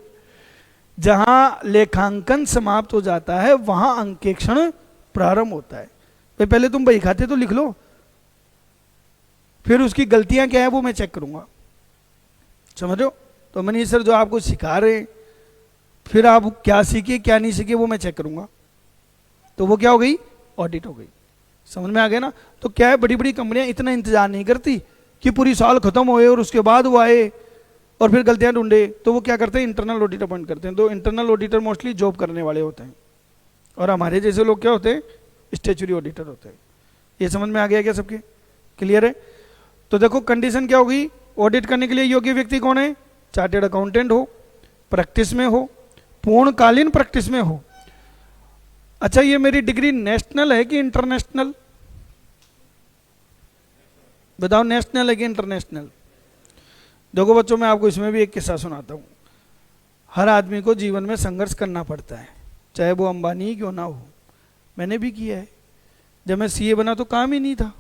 जहाँ लेखांकन समाप्त हो जाता है वहाँ अंकेक्षण प्रारंभ होता है। तो पहले तुम बही खाते तो लिख लो, फिर उसकी गलतियां क्या है वो मैं चेक करूंगा। समझ रहे हो? तो मनीष सर जो आपको सिखा रहे हैं, फिर आप क्या सीखे क्या नहीं सीखे वो मैं चेक करूंगा। तो वो क्या हो गई? ऑडिट हो गई। समझ में आ गया ना? तो क्या है, बड़ी बड़ी कंपनियां इतना इंतजार नहीं करती कि पूरी साल खत्म होए और उसके बाद वो आए और फिर गलतियां ढूंढे। तो वो क्या करते हैं? इंटरनल ऑडिटर अपॉइंट करते हैं। तो इंटरनल ऑडिटर मोस्टली जॉब करने वाले होते हैं, और हमारे जैसे लोग क्या होते हैं? स्टैच्यूटरी ऑडिटर होते हैं। ये समझ में आ गया क्या सबके? क्लियर है? तो देखो कंडीशन क्या होगी? ऑडिट करने के लिए योग्य व्यक्ति कौन है? चार्टेड अकाउंटेंट हो, प्रैक्टिस में हो, पूर्णकालीन प्रैक्टिस में हो। अच्छा ये मेरी डिग्री नेशनल है कि इंटरनेशनल? बताओ नेशनल है कि इंटरनेशनल? देखो बच्चों, मैं आपको इसमें भी एक किस्सा सुनाता हूँ। हर आदमी को जीवन में संघर्ष करना पड़ता है, चाहे वो अंबानी ही क्यों ना हो। मैंने भी किया है। जब मैं सीए बना तो काम ही नहीं था,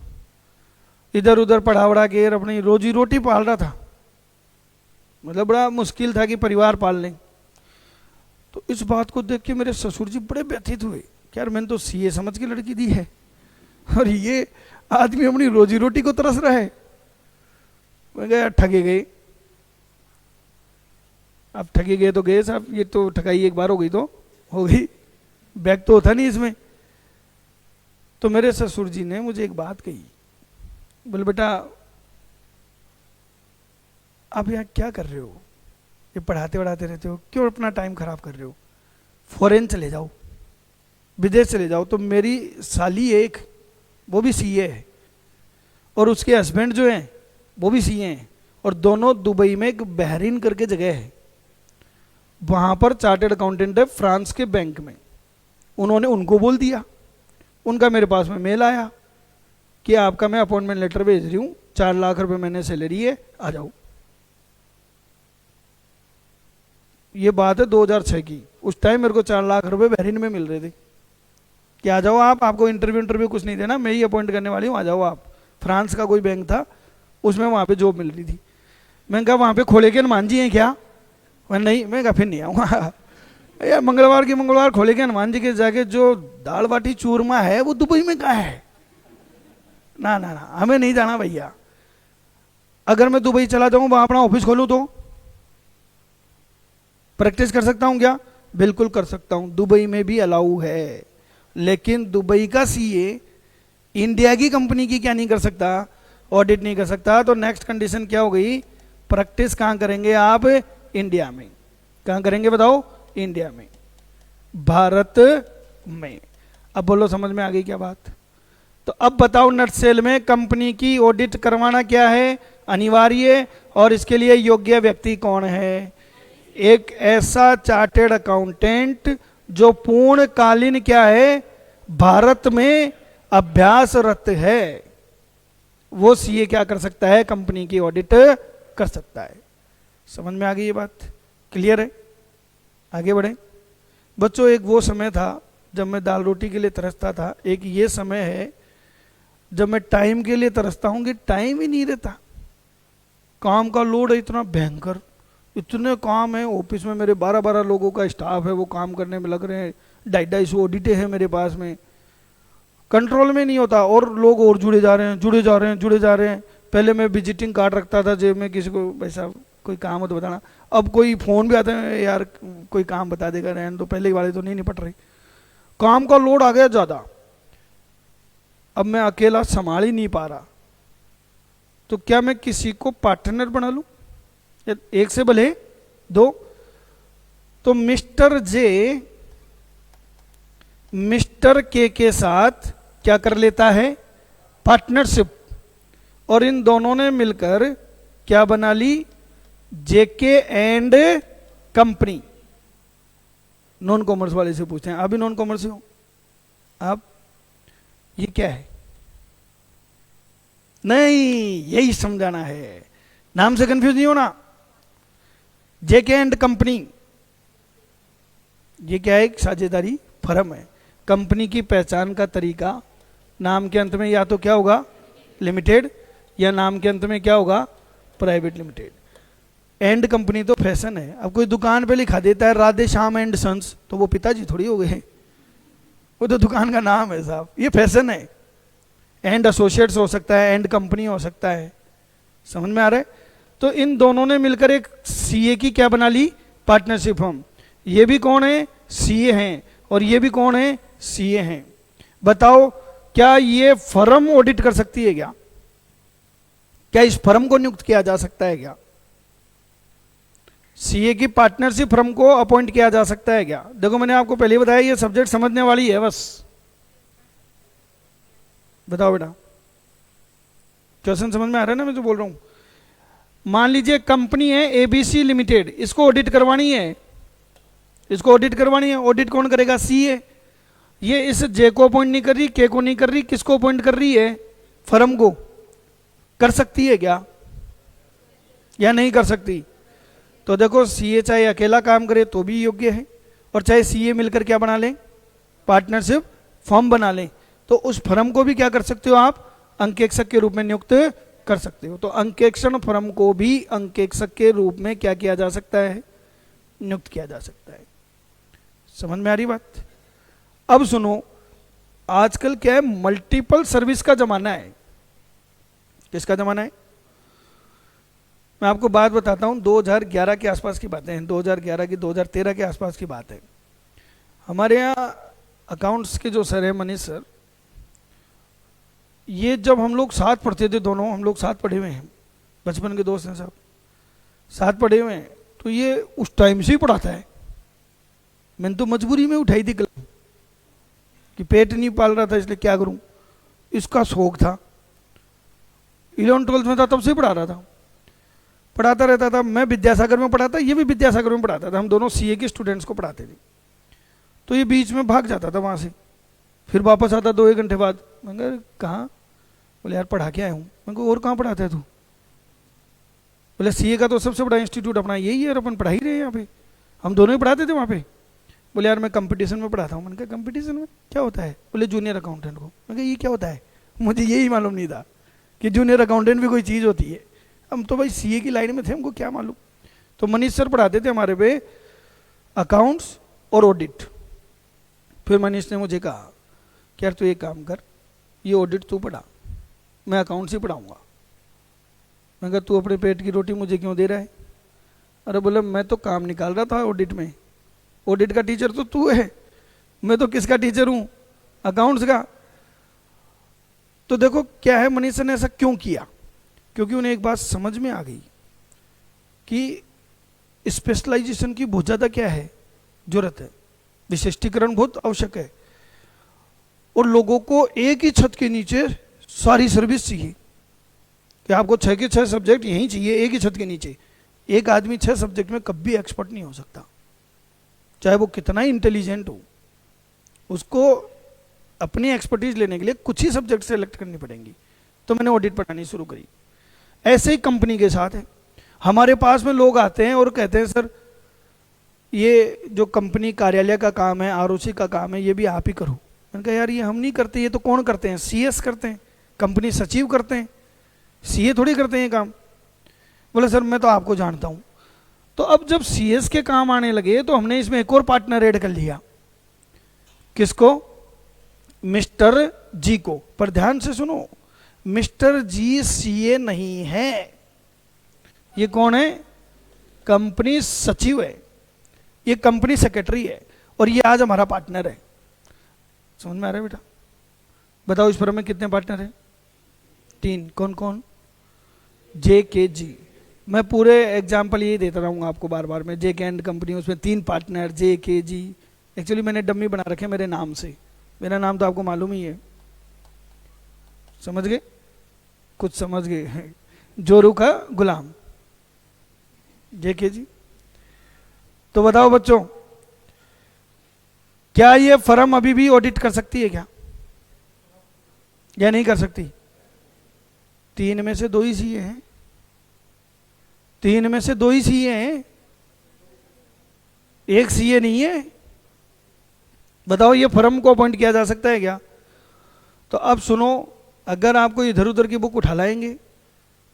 इधर उधर पढ़ा वढ़ा के अपनी रोजी रोटी पाल रहा था। मतलब बड़ा मुश्किल था कि परिवार पाल लें। तो इस बात को देख के मेरे ससुर जी बड़े व्यथित हुए कि यार मैंने तो सीए समझ के लड़की दी है और ये आदमी अपनी रोजी रोटी को तरस रहा है। मैं गया, ठगे गए। अब ठगे गए तो गए साहब, ये तो ठगाई एक बार हो गई तो हो गई, बैग तो होता नहीं इसमें। तो मेरे ससुर जी ने मुझे एक बात कही, बोले बेटा आप यहाँ क्या कर रहे हो, ये पढ़ाते वढ़ाते रहते हो, क्यों अपना टाइम खराब कर रहे हो, फॉरेन चले जाओ, विदेश चले जाओ। तो मेरी साली एक, वो भी सीए है और उसके हस्बैंड जो हैं वो भी सीए हैं, और दोनों दुबई में एक बहरीन करके जगह है, वहाँ पर चार्टर्ड अकाउंटेंट है फ्रांस के बैंक में। उन्होंने उनको बोल दिया, उनका मेरे पास में मेल आया कि आपका मैं अपॉइंटमेंट लेटर भेज रही हूँ, 4 लाख रुपए महीने सैलरी है, आ जाओ। ये बात है 2006 की। उस टाइम मेरे को 4 लाख रुपए बहरीन में मिल रहे थे कि आ जाओ आप, आपको इंटरव्यू कुछ नहीं देना, मैं ही अपॉइंट करने वाली हूँ, आ जाओ आप। फ्रांस का कोई बैंक था, उसमें वहाँ पे जॉब मिल रही थी। मैंने कहा वहाँ पे खोले के हनुमान जी हैं क्या? मैं नहीं, मैं कहा फिर नहीं आऊँगा यार। मंगलवार के मंगलवार खोले के हनुमान जी के जाके जो दाल बाटी चूरमा है वो दुबई में कहाँ है? ना ना ना, हमें नहीं जाना भैया। अगर मैं दुबई चला जाऊँ, वहाँ अपना ऑफिस खोलूँ तो प्रैक्टिस कर सकता हूँ क्या? बिल्कुल कर सकता हूँ, दुबई में भी अलाउ है। लेकिन दुबई का सीए इंडिया की कंपनी की क्या नहीं कर सकता? ऑडिट नहीं कर सकता। तो नेक्स्ट कंडीशन क्या हो गई? प्रैक्टिस कहाँ करेंगे आप? इंडिया में। कहाँ करेंगे बताओ? इंडिया में, भारत में। अब बोलो समझ में आ गई क्या बात? तो अब बताओ नटसेल में कंपनी की ऑडिट करवाना क्या है? अनिवार्य। और इसके लिए योग्य व्यक्ति कौन है? एक ऐसा चार्टेड अकाउंटेंट जो पूर्णकालीन क्या है? भारत में अभ्यासरत है। वो सीए क्या कर सकता है? कंपनी की ऑडिट कर सकता है। समझ में आ गई ये बात? क्लियर है? आगे बढ़े बच्चों। एक वो समय था जब मैं दाल रोटी के लिए तरसता था, एक ये समय है जब मैं टाइम के लिए तरसता हूँ कि टाइम ही नहीं रहता। काम का लोड है इतना भयंकर, इतने काम है ऑफिस में। मेरे 12-12 लोगों का स्टाफ है, वो काम करने में लग रहे हैं। 250 ऑडिटें हैं मेरे पास में, कंट्रोल में नहीं होता। और लोग और जुड़े जा रहे हैं, जुड़े जा रहे हैं, जुड़े जा रहे हैं। पहले मैं विजिटिंग कार्ड रखता था जेब में, किसी को वैसा कोई काम हो तो बताना। अब कोई फोन भी आता है, यार कोई काम बता देगा, रहने तो पहले वाले तो नहीं निपट रही। काम का लोड आ गया ज़्यादा, अब मैं अकेला संभाल ही नहीं पा रहा। तो क्या मैं किसी को पार्टनर बना लूं? एक से भले 2। तो मिस्टर जे मिस्टर के साथ क्या कर लेता है? पार्टनरशिप। और इन दोनों ने मिलकर क्या बना ली? जेके एंड कंपनी। नॉन कॉमर्स वाले से पूछते हैं, अभी नॉन कॉमर्स से हो आप, ये क्या है? नहीं, यही समझाना है, नाम से कंफ्यूज नहीं होना। जेके एंड कंपनी, ये क्या है? एक साझेदारी फर्म है। कंपनी की पहचान का तरीका, नाम के अंत में या तो क्या होगा? लिमिटेड, या नाम के अंत में क्या होगा? Private limited. एंड कंपनी तो फैशन है। अब कोई दुकान पे लिखा देता है राधे श्याम एंड सन्स, तो वो पिताजी थोड़ी हो गए, वो तो दुकान का नाम है साहब, ये फैशन है। एंड एसोसिएट्स हो सकता है, एंड कंपनी हो सकता है। समझ में आ रहा है? तो इन दोनों ने मिलकर एक सीए की क्या बना ली? Partnership firm. ये भी कौन है? सीए हैं, और ये भी कौन है? सीए हैं। बताओ क्या ये फर्म ऑडिट कर सकती है क्या? क्या इस फर्म को नियुक्त किया जा सकता है क्या? सीए की पार्टनरशिप फर्म को अपॉइंट किया जा सकता है क्या? देखो मैंने आपको पहले ही बताया, ये सब्जेक्ट समझने वाली है बस। बताओ बेटा, क्वेश्चन समझ में आ रहा है ना मैं जो बोल रहा हूं? मान लीजिए कंपनी है एबीसी लिमिटेड, इसको ऑडिट करवानी है, इसको ऑडिट करवानी है। ऑडिट कौन करेगा? सीए। ये इस जे को अपॉइंट नहीं कर रही, के को नहीं कर रही, किसको अपॉइंट कर रही है? फर्म को। कर सकती है क्या, या नहीं कर सकती? तो देखो सीए चाहे अकेला काम करे तो भी योग्य है, और चाहे सीए मिलकर क्या बना लें, पार्टनरशिप फर्म बना लें, तो उस फर्म को भी क्या कर सकते हो आप, अंकेक्षक के रूप में नियुक्त कर सकते हो। तो अंकेक्षण फर्म को भी अंकेक्षक के रूप में क्या किया जा सकता है, नियुक्त किया जा सकता है। समझ में आ रही बात? अब सुनो, आजकल क्या है, मल्टीपल सर्विस का जमाना है। किसका जमाना है? मैं आपको बात बताता हूं, 2011 के आसपास की बातें हैं, 2011 की 2013 के आसपास की बात है। हमारे यहाँ अकाउंट्स के जो सर है मनीष सर, ये जब हम लोग साथ पढ़ते थे, दोनों हम लोग साथ पढ़े हुए हैं, बचपन के दोस्त हैं सब, साथ पढ़े हुए हैं, तो ये उस टाइम से ही पढ़ाता है। मैंने तो मजबूरी में उठाई थी कलम कि पेट नहीं पाल रहा था इसलिए क्या करूं, इसका शौक था, 11th-12th में था तब से पढ़ा रहा था, पढ़ाता रहता था। मैं विद्यासागर में पढ़ाता, ये भी विद्यासागर में पढ़ाता था, हम दोनों सीए के स्टूडेंट्स को पढ़ाते थे। तो ये बीच में भाग जाता था वहाँ से, फिर वापस आता 2-1 घंटे बाद। मैं कहा कहाँ? बोले यार पढ़ा के आया हूँ। मैं कहा और कहाँ पढ़ाता है तू? बोले सीए का तो सबसे बड़ा इंस्टीट्यूट अपना यही है और अपन पढ़ा ही रहे हैं यहाँ पे, हम दोनों ही पढ़ाते थे वहाँ पे। बोले यार मैं कंपटीशन में पढ़ाता हूँ। मैंने कहा कंपटीशन में क्या होता है? बोले जूनियर अकाउंटेंट को। मैं कहा ये क्या होता है? मुझे यही मालूम नहीं था कि जूनियर अकाउंटेंट भी कोई चीज़ होती है। हम तो भाई सीए की लाइन में थे, हमको क्या मालूम। तो मनीष सर पढ़ाते थे हमारे पे अकाउंट्स और ऑडिट। फिर मनीष ने मुझे कहा कि यार तू एक काम कर, ये ऑडिट तू पढ़ा, मैं अकाउंट्स ही पढ़ाऊँगा। मैं कहा तू अपने पेट की रोटी मुझे क्यों दे रहा है? अरे बोले मैं तो काम निकाल रहा था ऑडिट में, ऑडिट का टीचर तो तू है, मैं तो किसका टीचर हूँ? अकाउंट्स का। तो देखो क्या है, मनीष ने ऐसा क्यों किया? क्योंकि उन्हें एक बात समझ में आ गई कि स्पेशलाइजेशन की बहुत ज़्यादा क्या है, जरूरत है, विशिष्टीकरण बहुत आवश्यक है, और लोगों को एक ही छत के नीचे सारी सर्विस चाहिए कि आपको 6 के 6 सब्जेक्ट यहीं चाहिए, एक ही छत के नीचे। एक आदमी 6 सब्जेक्ट में कभी एक्सपर्ट नहीं हो सकता, चाहे वो कितना ही इंटेलिजेंट हो। उसको अपनी एक्सपर्टीज लेने के लिए कुछ ही सब्जेक्ट सेलेक्ट करनी पड़ेंगी। तो मैंने ऑडिट पढ़ानी शुरू करी। ऐसे ही कंपनी के साथ है, हमारे पास में लोग आते हैं और कहते हैं सर ये जो कंपनी कार्यालय का काम है, आरओसी का काम है, ये भी आप ही करो। मैंने कहा यार ये हम नहीं करते, ये तो कौन करते हैं? सीएस करते हैं, कंपनी सचिव करते हैं, सीए थोड़ी करते हैं ये काम। बोले सर मैं तो आपको जानता हूँ। तो अब जब सीएस के काम आने लगे तो हमने इसमें एक और पार्टनर ऐड कर लिया। किसको? मिस्टर जी को। पर ध्यान से सुनो, मिस्टर जी सीए नहीं है, ये कौन है? कंपनी सचिव है, ये कंपनी सेक्रेटरी है, और ये आज हमारा पार्टनर है। समझ में आ रहा है बेटा? बताओ इस फर्म में कितने पार्टनर हैं? 3। कौन कौन? जे के जी। मैं पूरे एग्जाम्पल यही देता रहूँगा आपको बार बार। मैं जे के एंड कंपनी, उसमें 3 पार्टनर, जे के जी। एक्चुअली मैंने डम्मी बना रखे मेरे नाम से, मेरा नाम तो आपको मालूम ही है। समझ गए? कुछ समझ गए? जोरू का गुलाम, जे के जी। तो बताओ बच्चों, क्या ये फर्म अभी भी ऑडिट कर सकती है क्या, या नहीं कर सकती? 3 में से 2 ही सीए हैं, 3 में से 2 ही सीए हैं, एक सीए नहीं है। बताओ ये फर्म को अपॉइंट किया जा सकता है क्या? तो अब सुनो, अगर आपको इधर उधर की बुक उठा लाएंगे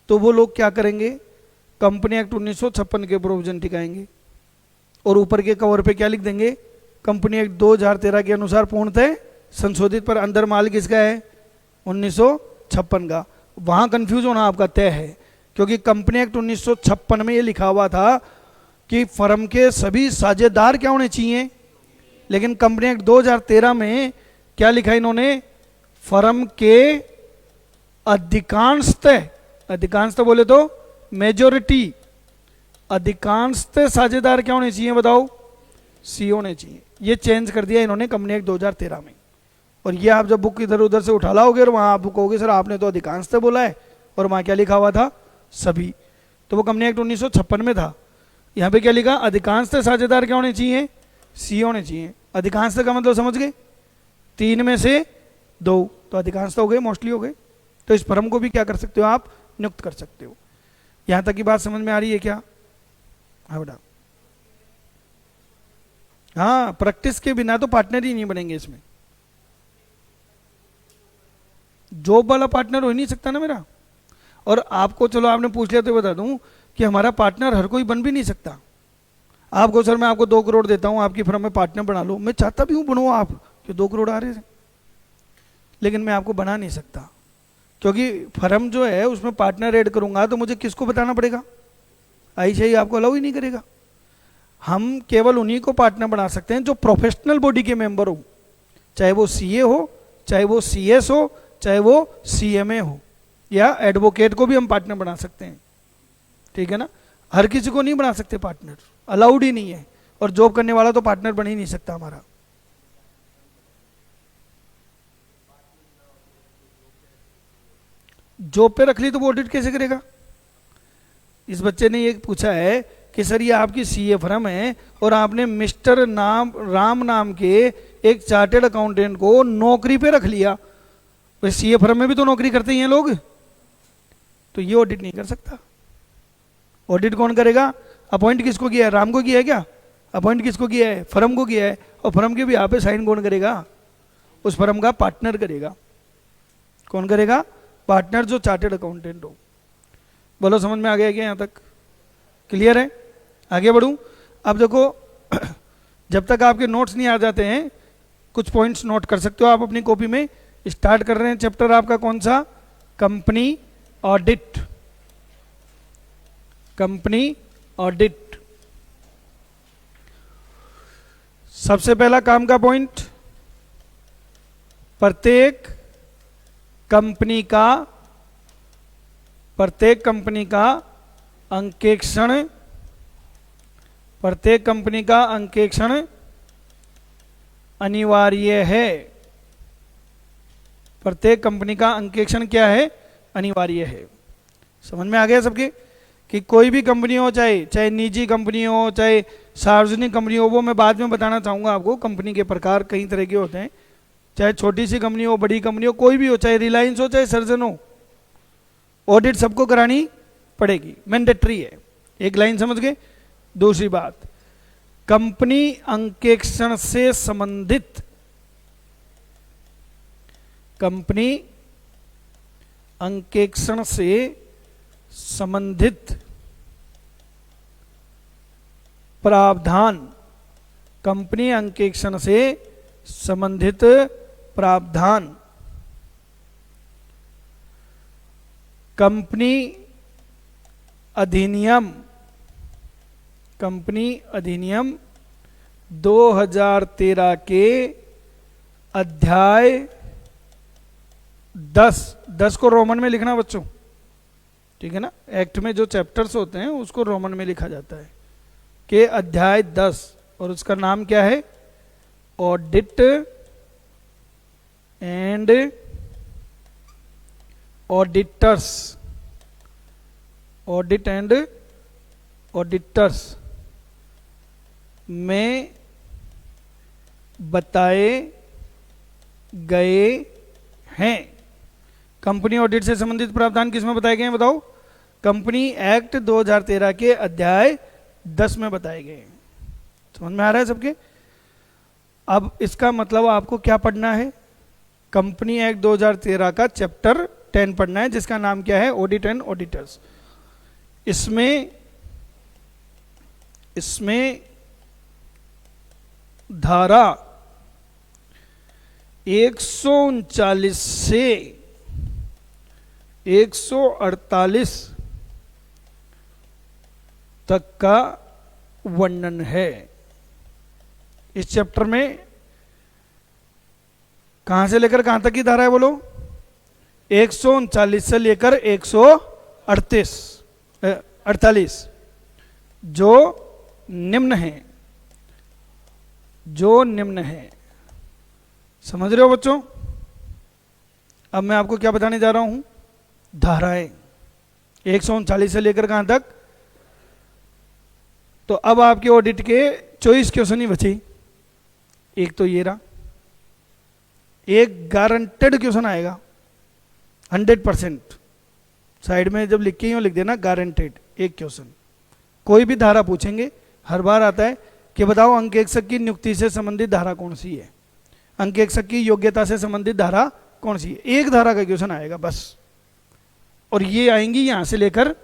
तो वो लोग क्या करेंगे, कंपनी एक्ट 1956 के प्रोविजन टिकाएंगे और ऊपर के कवर पे क्या लिख देंगे, कंपनी एक्ट 2013 के अनुसार पूर्णतः संशोधित, पर अंदर माल किसका है? 1956 का। वहां कंफ्यूज होना आपका तय है, क्योंकि कंपनी एक्ट 1956 में ये लिखा हुआ था कि फर्म के सभी साझेदार क्या होने चाहिए, लेकिन कंपनी एक्ट 2013 में क्या लिखा इन्होंने? फर्म के अधिकांशतः, अधिकांशतः बोले तो मेजोरिटी, अधिकांशतः साझेदार क्या होने चाहिए बताओ? सी होने चाहिए। ये चेंज कर दिया इन्होंने कंपनी एक्ट 2013 में। और ये आप जब बुक इधर उधर से उठा लाओगे और वहां आप कहोगे सर आपने तो अधिकांशतः बोला है, और वहां क्या लिखा हुआ था? सभी। तो वो कंपनी एक्ट 1956 में था, यहाँ पे क्या लिखा? अधिकांशतः साझेदार क्या होने चाहिए? सी होने चाहिए। अधिकांशतः का मतलब समझ गए? 3 में से 2, तो अधिकांशतः हो गए, मोस्टली हो गए। तो इस फर्म को भी क्या कर सकते हो आप? नियुक्त कर सकते हो। यहां तक की बात समझ में आ रही है क्या? हाँ बेटा। हाँ, प्रैक्टिस के बिना तो पार्टनर ही नहीं बनेंगे इसमें। जॉब वाला पार्टनर हो ही नहीं सकता ना मेरा। और आपको, चलो आपने पूछ लिया तो बता दूं कि हमारा पार्टनर हर कोई बन भी नहीं सकता। आपको सर मैं आपको 2 करोड़ देता हूं, आपकी फर्म में पार्टनर बना लो, मैं चाहता भी हूं बनो आप, कि 2 करोड़ आ रहे हैं, लेकिन मैं आपको बना नहीं सकता, क्योंकि फर्म जो है उसमें पार्टनर ऐड करूंगा तो मुझे किसको बताना पड़ेगा? आईसीआई आपको अलाउ ही नहीं करेगा। हम केवल उन्हीं को पार्टनर बना सकते हैं जो प्रोफेशनल बॉडी के मेंबर हो, चाहे वो सीए हो, चाहे वो सीएस हो, चाहे वो सीएमए हो, या एडवोकेट को भी हम पार्टनर बना सकते हैं। ठीक है ना? हर किसी को नहीं बना सकते पार्टनर, अलाउड ही नहीं है। और जॉब करने वाला तो पार्टनर बन ही नहीं सकता हमारा। जॉब पे रख ली तो वो ऑडिट कैसे करेगा? इस बच्चे ने ये पूछा है कि सर ये आपकी सीए फर्म है और आपने मिस्टर राम नाम के एक चार्टेड अकाउंटेंट को नौकरी पे रख लिया। वैसे सीए फर्म में भी तो नौकरी करते ही हैं लोग, तो ये ऑडिट नहीं कर सकता। ऑडिट कौन करेगा? अपॉइंट किसको किया है? राम को किया है क्या? अपॉइंट किसको किया है? फर्म को किया है। और फर्म के भी यहाँ पे साइन कौन करेगा? उस फर्म का पार्टनर करेगा। कौन करेगा? पार्टनर, जो चार्टेड अकाउंटेंट हो। बोलो समझ में आ गया क्या? यहाँ तक क्लियर है? आगे बढ़ूं? अब देखो जब तक आपके नोट्स नहीं आ जाते हैं, कुछ पॉइंट्स नोट कर सकते हो आप अपनी कॉपी में। स्टार्ट कर रहे हैं चैप्टर आपका कौन सा? Company audit. Company audit. सबसे पहला काम का पॉइंट, प्रत्येक कंपनी का अंकेक्षण, प्रत्येक कंपनी का अंकेक्षण अनिवार्य है। प्रत्येक कंपनी का अंकेक्षण क्या है? अनिवार्य है। समझ में आ गया सबके? कि कोई भी कंपनी हो, चाहे निजी कंपनी हो, चाहे सार्वजनिक कंपनी हो, वो मैं बाद में बताना चाहूँगा आपको। कंपनी के प्रकार कई तरह के होते हैं, चाहे छोटी सी कंपनी हो, बड़ी कंपनी हो, कोई भी हो, चाहे रिलायंस हो, चाहे सर्जन हो, ऑडिट सबको करानी पड़ेगी, मैंडेटरी है। एक लाइन समझ गए? दूसरी बात, कंपनी अंकेक्षण से संबंधित, कंपनी अंकेक्षण से संबंधित प्रावधान, कंपनी अंकेक्षण से संबंधित प्रावधान, कंपनी अधिनियम, कंपनी अधिनियम 2013 के अध्याय 10 को रोमन में लिखना बच्चों, ठीक है ना? एक्ट में जो चैप्टर्स होते हैं उसको रोमन में लिखा जाता है, के अध्याय 10, और उसका नाम क्या है? Audit and auditors. Audit and auditors में बताए गए हैं। कंपनी ऑडिट से संबंधित प्रावधान किस में बताए गए हैं बताओ? कंपनी एक्ट 2013 के अध्याय 10 में बताए गए हैं। समझ में आ रहा है सबके? अब इसका मतलब आपको क्या पढ़ना है? कंपनी एक्ट 2013 का चैप्टर 10 पढ़ना है, जिसका नाम क्या है? Audit and auditors. इसमें धारा 139 से 148 तक का वर्णन है। इस चैप्टर में कहां से लेकर कहां तक की धारा है बोलो? 139 से लेकर 148 जो निम्न है। समझ रहे हो बच्चों? अब मैं आपको क्या बताने जा रहा हूं? धाराएं 139 से लेकर कहां तक? तो अब आपके ऑडिट के 24 क्वेश्चन ही बचे। एक तो ये रहा, एक गारंटेड क्वेश्चन आएगा 100%। साइड में जब लिख के यूँ लिख देना गारंटेड, एक क्वेश्चन। कोई भी धारा पूछेंगे हर बार आता है कि बताओ अंकेक्षक की नियुक्ति से संबंधित धारा कौन सी है, अंकेक्षक की योग्यता से संबंधित धारा कौन सी है। एक धारा का क्वेश्चन आएगा बस, और ये आएंगी यहां से लेकर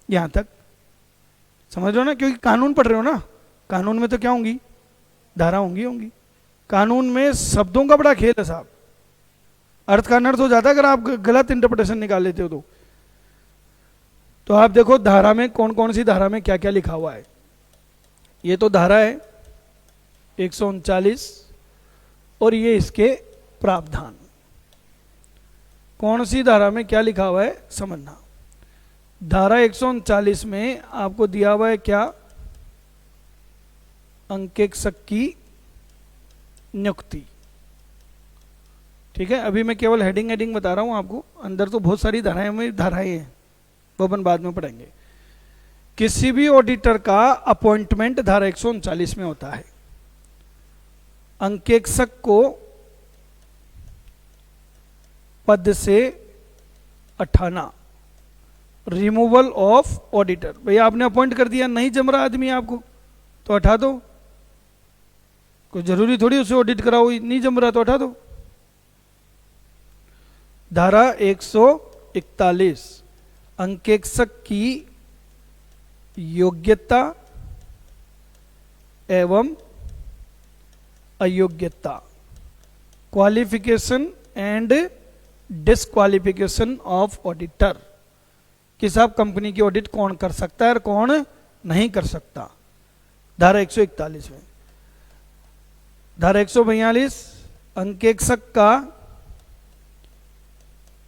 यहां तक, समझ लो ना, क्योंकि कानून पढ़ रहे हो ना, कानून में तो क्या होंगी, धारा होंगी। कानून में शब्दों का बड़ा खेल है साहब, अर्थ का अनर्थ हो जाता है अगर आप गलत इंटरप्रिटेशन निकाल लेते हो तो आप देखो धारा में कौन कौन सी धारा में क्या क्या लिखा हुआ है। ये तो धारा है 139 और ये इसके प्रावधान, कौन सी धारा में क्या लिखा हुआ है समझना। धारा 139 में आपको दिया हुआ है क्या, अंकेक्षक की नियुक्ति। ठीक है, अभी मैं केवल हेडिंग बता रहा हूं आपको, अंदर तो बहुत सारी धाराएं हैं, वो अपन बाद में पढ़ेंगे। किसी भी ऑडिटर का अपॉइंटमेंट धारा 139 में होता है। अंकेक्षक को पद से हटाना, रिमूवल ऑफ ऑडिटर। भैया आपने अपॉइंट कर दिया, नहीं जम रहा आदमी आपको तो हटा दो, कोई जरूरी थोड़ी उसे ऑडिट कराओ, नहीं जम रहा तो हटा दो। धारा 141 अंकेक्षक की योग्यता एवं अयोग्यता, qualification and disqualification of auditor, कि साहब कंपनी की ऑडिट कौन कर सकता है और कौन नहीं कर सकता, धारा 141 में। धारा 142 अंकेक्षक का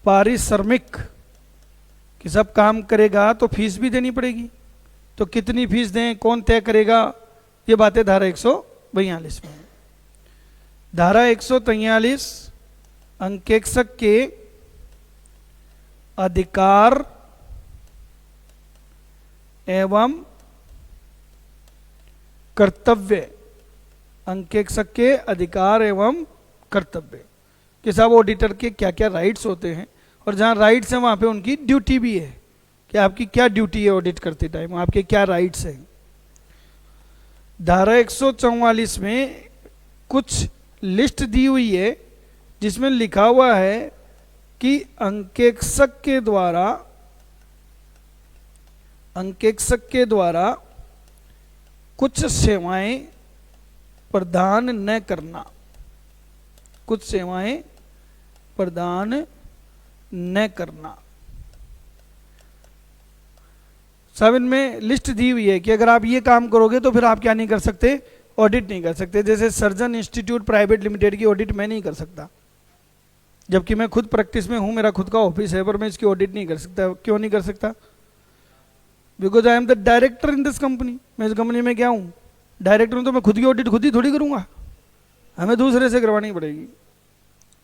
पारिश्रमिक, कि सब काम करेगा तो फीस भी देनी पड़ेगी, तो कितनी फीस दें कौन तय करेगा, ये बातें धारा 142 में है। धारा 143 अंकेक्षक के अधिकार एवं कर्तव्य, अंकेक्षक के अधिकार एवं कर्तव्य, कि साहब ऑडिटर के क्या क्या राइट्स होते हैं, और जहां राइट्स हैं वहां पे उनकी ड्यूटी भी है, कि आपकी क्या ड्यूटी है ऑडिट करते टाइम, आपके क्या राइट्स हैं। धारा 144 में कुछ लिस्ट दी हुई है जिसमें लिखा हुआ है कि अंकेक्षक के द्वारा कुछ सेवाएं प्रदान न करना, कुछ सेवाएं प्रदान न करना। सब इनमें लिस्ट दी हुई है कि अगर आप ये काम करोगे तो फिर आप क्या नहीं कर सकते, ऑडिट नहीं कर सकते। जैसे सर्जन इंस्टीट्यूट प्राइवेट लिमिटेड की ऑडिट मैं नहीं कर सकता, जबकि मैं खुद प्रैक्टिस में हूं, मेरा खुद का ऑफिस है, पर मैं इसकी ऑडिट नहीं कर सकता। क्यों नहीं कर सकता? Because I am the director in this company. मैं इस कंपनी में क्या हूं, डायरेक्टर हूं, तो मैं खुद की ऑडिट खुद ही थोड़ी करूंगा, हमें दूसरे से करवानी पड़ेगी,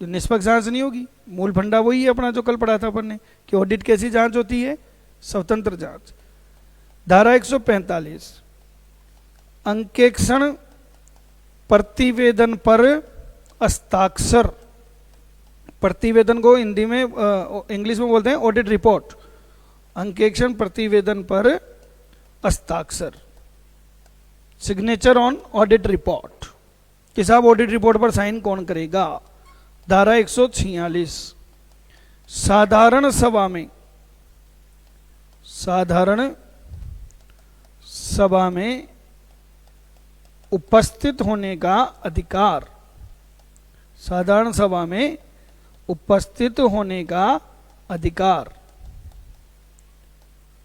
तो निष्पक्ष जांच नहीं होगी। मूल फंडा वही है अपना जो कल पढ़ा था अपन ने, कि ऑडिट कैसी जांच होती है, स्वतंत्र जांच। धारा 145 अंकेक्षण प्रतिवेदन पर हस्ताक्षर, प्रतिवेदन को हिंदी में इंग्लिश में बोलते हैं ऑडिट रिपोर्ट, अंकेक्षण प्रतिवेदन पर हस्ताक्षर, सिग्नेचर ऑन ऑडिट रिपोर्ट, कि साहब ऑडिट रिपोर्ट पर साइन कौन करेगा। धारा 146 साधारण सभा में उपस्थित होने का अधिकार, साधारण सभा में उपस्थित होने का अधिकार,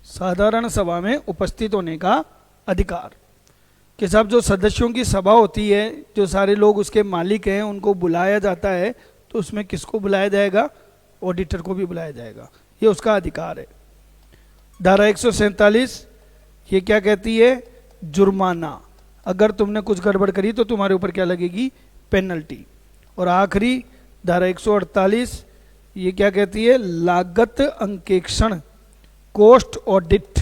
साधारण सभा में उपस्थित होने का अधिकार, कि साहब जो सदस्यों की सभा होती है, जो सारे लोग उसके मालिक हैं, उनको बुलाया जाता है, तो उसमें किसको बुलाया जाएगा, ऑडिटर को भी बुलाया जाएगा, ये उसका अधिकार है। धारा 147 ये क्या कहती है, जुर्माना, अगर तुमने कुछ गड़बड़ करी तो तुम्हारे ऊपर क्या लगेगी, पेनल्टी। और आखिरी धारा 148 ये क्या कहती है, लागत अंकेक्षण, कॉस्ट ऑडिट,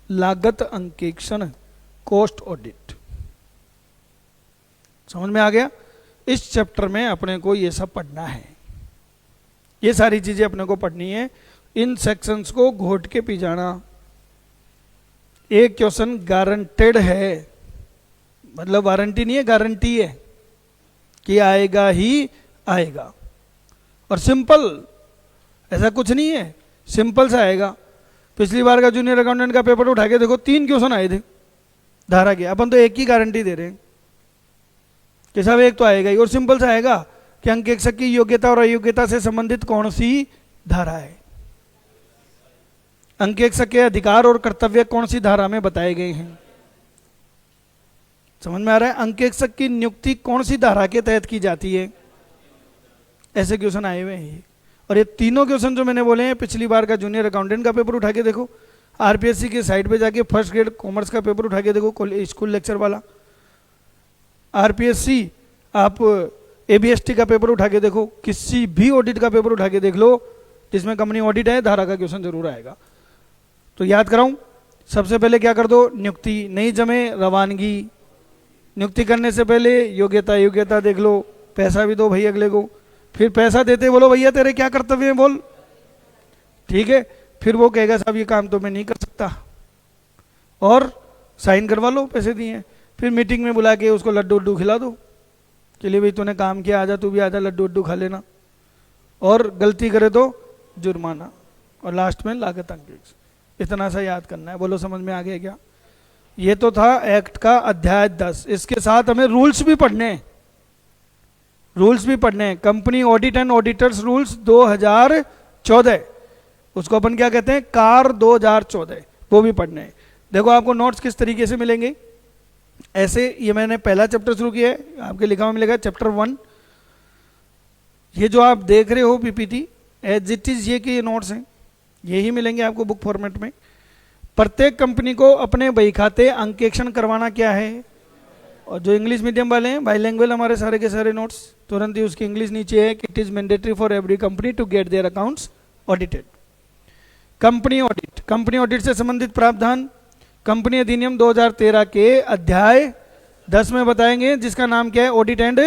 लागत अंकेक्षण कॉस्ट ऑडिट। समझ में आ गया? इस चैप्टर में अपने को ये सब पढ़ना है, ये सारी चीजें अपने को पढ़नी है। इन सेक्शंस को घोट के पी जाना। एक क्वेश्चन गारंटेड है, मतलब वारंटी नहीं है, गारंटी है कि आएगा ही आएगा। और सिंपल, ऐसा कुछ नहीं है, सिंपल सा आएगा। पिछली बार का जूनियर अकाउंटेंट का पेपर उठा के देखो, 3 क्वेश्चन आए थे धारा के, अपन तो एक की गारंटी दे रहे हैं कि साहब एक तो आएगा ही। और सिंपल सा आएगा कि अंकेक्षक की योग्यता और अयोग्यता से संबंधित कौन सी धारा है, अंकेक्षक के अधिकार और कर्तव्य कौन सी धारा में बताए गए हैं। समझ में आ रहा है? अंकेक्षक की नियुक्ति कौन सी धारा के तहत की जाती है, ऐसे क्वेश्चन आए हुए हैं। और ये तीनों क्वेश्चन जो मैंने बोले हैं, पिछली बार का जूनियर अकाउंटेंट का पेपर उठा के देखो, आरपीएससी की साइट पे जाके फर्स्ट ग्रेड कॉमर्स का पेपर उठा के देखो, स्कूल लेक्चर वाला, आरपीएससी आप एबीएसटी का पेपर उठा के देखो, किसी भी ऑडिट का पेपर उठा के देख लो जिसमें कंपनी ऑडिट है, धारा का क्वेश्चन जरूर आएगा। तो याद कराऊं, सबसे पहले क्या कर दो, नियुक्ति नहीं जमे रवानगी, नियुक्ति करने से पहले योग्यता योग्यता देख लो, पैसा भी दो भाई अगले को, फिर पैसा देते बोलो भैया तेरे क्या कर्तव्य है बोल, ठीक है। फिर वो कहेगा साहब ये काम तो मैं नहीं कर सकता, और साइन करवा लो, पैसे दिए। फिर मीटिंग में बुला के उसको लड्डू उड्डू खिला दो, चलिए भाई तूने काम किया, आजा तू भी आजा, लड्डू उड्डू खा लेना। और गलती करे तो जुर्माना, और लास्ट में लागत अंकेक्ष। इतना सा याद करना है। बोलो समझ में आ गया क्या? ये तो था एक्ट का अध्याय 10। इसके साथ हमें रूल्स भी पढ़ने हैं, रूल्स भी पढ़ने हैं। Company audit and auditors rules 2014, उसको अपन क्या कहते हैं, कार 2014, वो भी पढ़ने हैं। देखो आपको नोट्स किस तरीके से मिलेंगे, ऐसे ये मैंने पहला चैप्टर शुरू किया है, आपके लिखा हुआ मिलेगा चैप्टर 1। ये जो आप देख रहे हो पीपीटी एज इट इज, ये कि ये नोट्स हैं, यही मिलेंगे आपको बुक फॉर्मेट में। प्रत्येक कंपनी को अपने बही खाते अंकेक्षण करवाना क्या है, और जो इंग्लिश मीडियम वाले हैं, बाइलिंगुअल हमारे सारे के सारे नोट्स, तुरंत ही उसकी इंग्लिश नीचे है कि it is mandatory for every company to get their accounts audited. Company audit, company audit से संबंधित प्रावधान कंपनी अधिनियम 2013 के अध्याय 10 में बताएंगे, जिसका नाम क्या है, ऑडिट एंड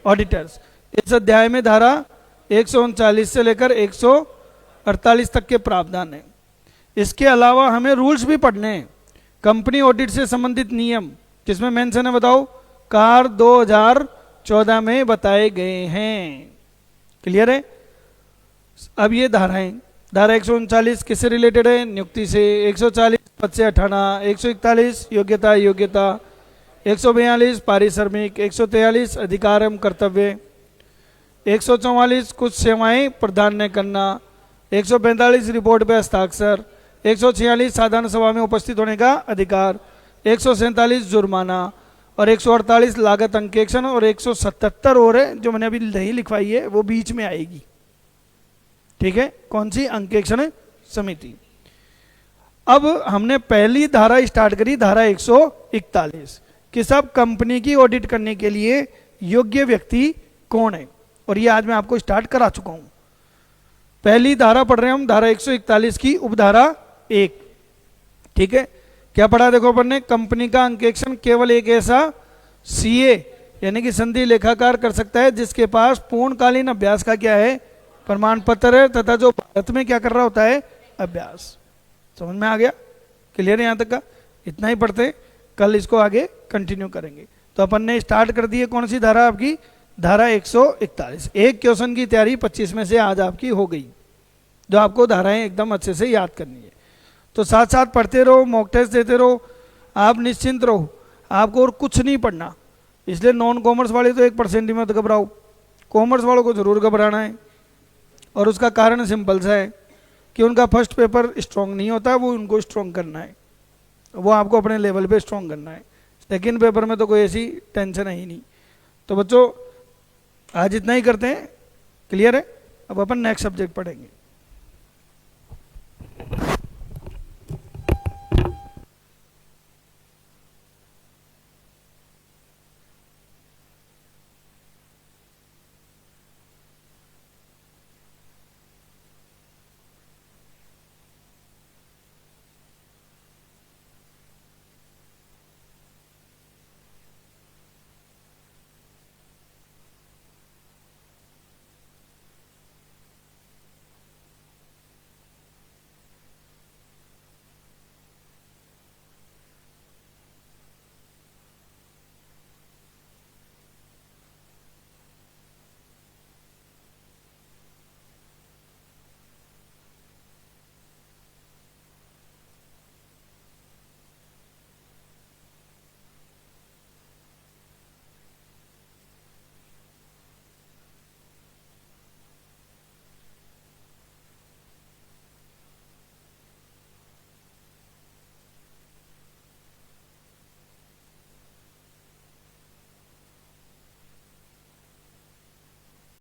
ऑडिटर्स। इस अध्याय में धारा 139 से लेकर 148 तक के प्रावधान है। इसके अलावा हमें रूल्स भी पढ़ने हैं, कंपनी ऑडिट से संबंधित नियम, किसमें मेंशन है बताओ, कार 2014 में बताए गए हैं। क्लियर है? अब ये धाराएं, धारा 139 किससे रिलेटेड है, नियुक्ति से, 140 पद से हटाना, 141 योग्यता योग्यता, 142 पारिश्रमिक, 143 अधिकार एवं कर्तव्य, 144 कुछ सेवाएं प्रदान न करना, 145 रिपोर्ट पे हस्ताक्षर, 146 साधारण सभा में उपस्थित होने का अधिकार, 147 जुर्माना, और 148 लागत अंकेक्षण, और 177 और है जो मैंने अभी नहीं लिखवाई है, वो बीच में आएगी। ठीक है, कौन सी, अंकेक्षण समिति। अब हमने पहली धारा स्टार्ट करी, धारा 141 कि सब कंपनी की ऑडिट करने के लिए योग्य व्यक्ति कौन है, और ये आज मैं आपको स्टार्ट करा चुका हूं। पहली धारा पढ़ रहे हैं हम, धारा 141 की उपधारा 1। ठीक है, क्या पढ़ा देखो अपन ने, कंपनी का अंकेक्षण केवल एक ऐसा सीए यानी कि संधि लेखाकार कर सकता है जिसके पास पूर्णकालीन अभ्यास का क्या है, प्रमाण पत्र है, तथा जो भारत में क्या कर रहा होता है, अभ्यास। समझ में आ गया? क्लियर है यहां तक का? इतना ही पढ़ते, कल इसको आगे कंटिन्यू करेंगे। तो अपन ने स्टार्ट कर दी है कौन सी धारा आपकी, धारा 141। एक क्वेश्चन की तैयारी 25 में से आज आपकी हो गई, जो आपको धाराएं एकदम अच्छे से याद करनी है। तो साथ साथ पढ़ते रहो, मॉक टेस्ट देते रहो, आप निश्चिंत रहो, आपको और कुछ नहीं पढ़ना। इसलिए नॉन कॉमर्स वाले तो 1% ही मत घबराओ, कॉमर्स वालों को जरूर घबराना है। और उसका कारण सिंपल सा है कि उनका फर्स्ट पेपर स्ट्रांग नहीं होता, वो उनको स्ट्रांग करना है, वो आपको अपने लेवल पे स्ट्रांग करना है। सेकेंड पेपर में तो कोई ऐसी टेंशन है ही नहीं। तो बच्चों आज इतना ही करते हैं, क्लियर है? अब अपन नेक्स्ट सब्जेक्ट पढ़ेंगे।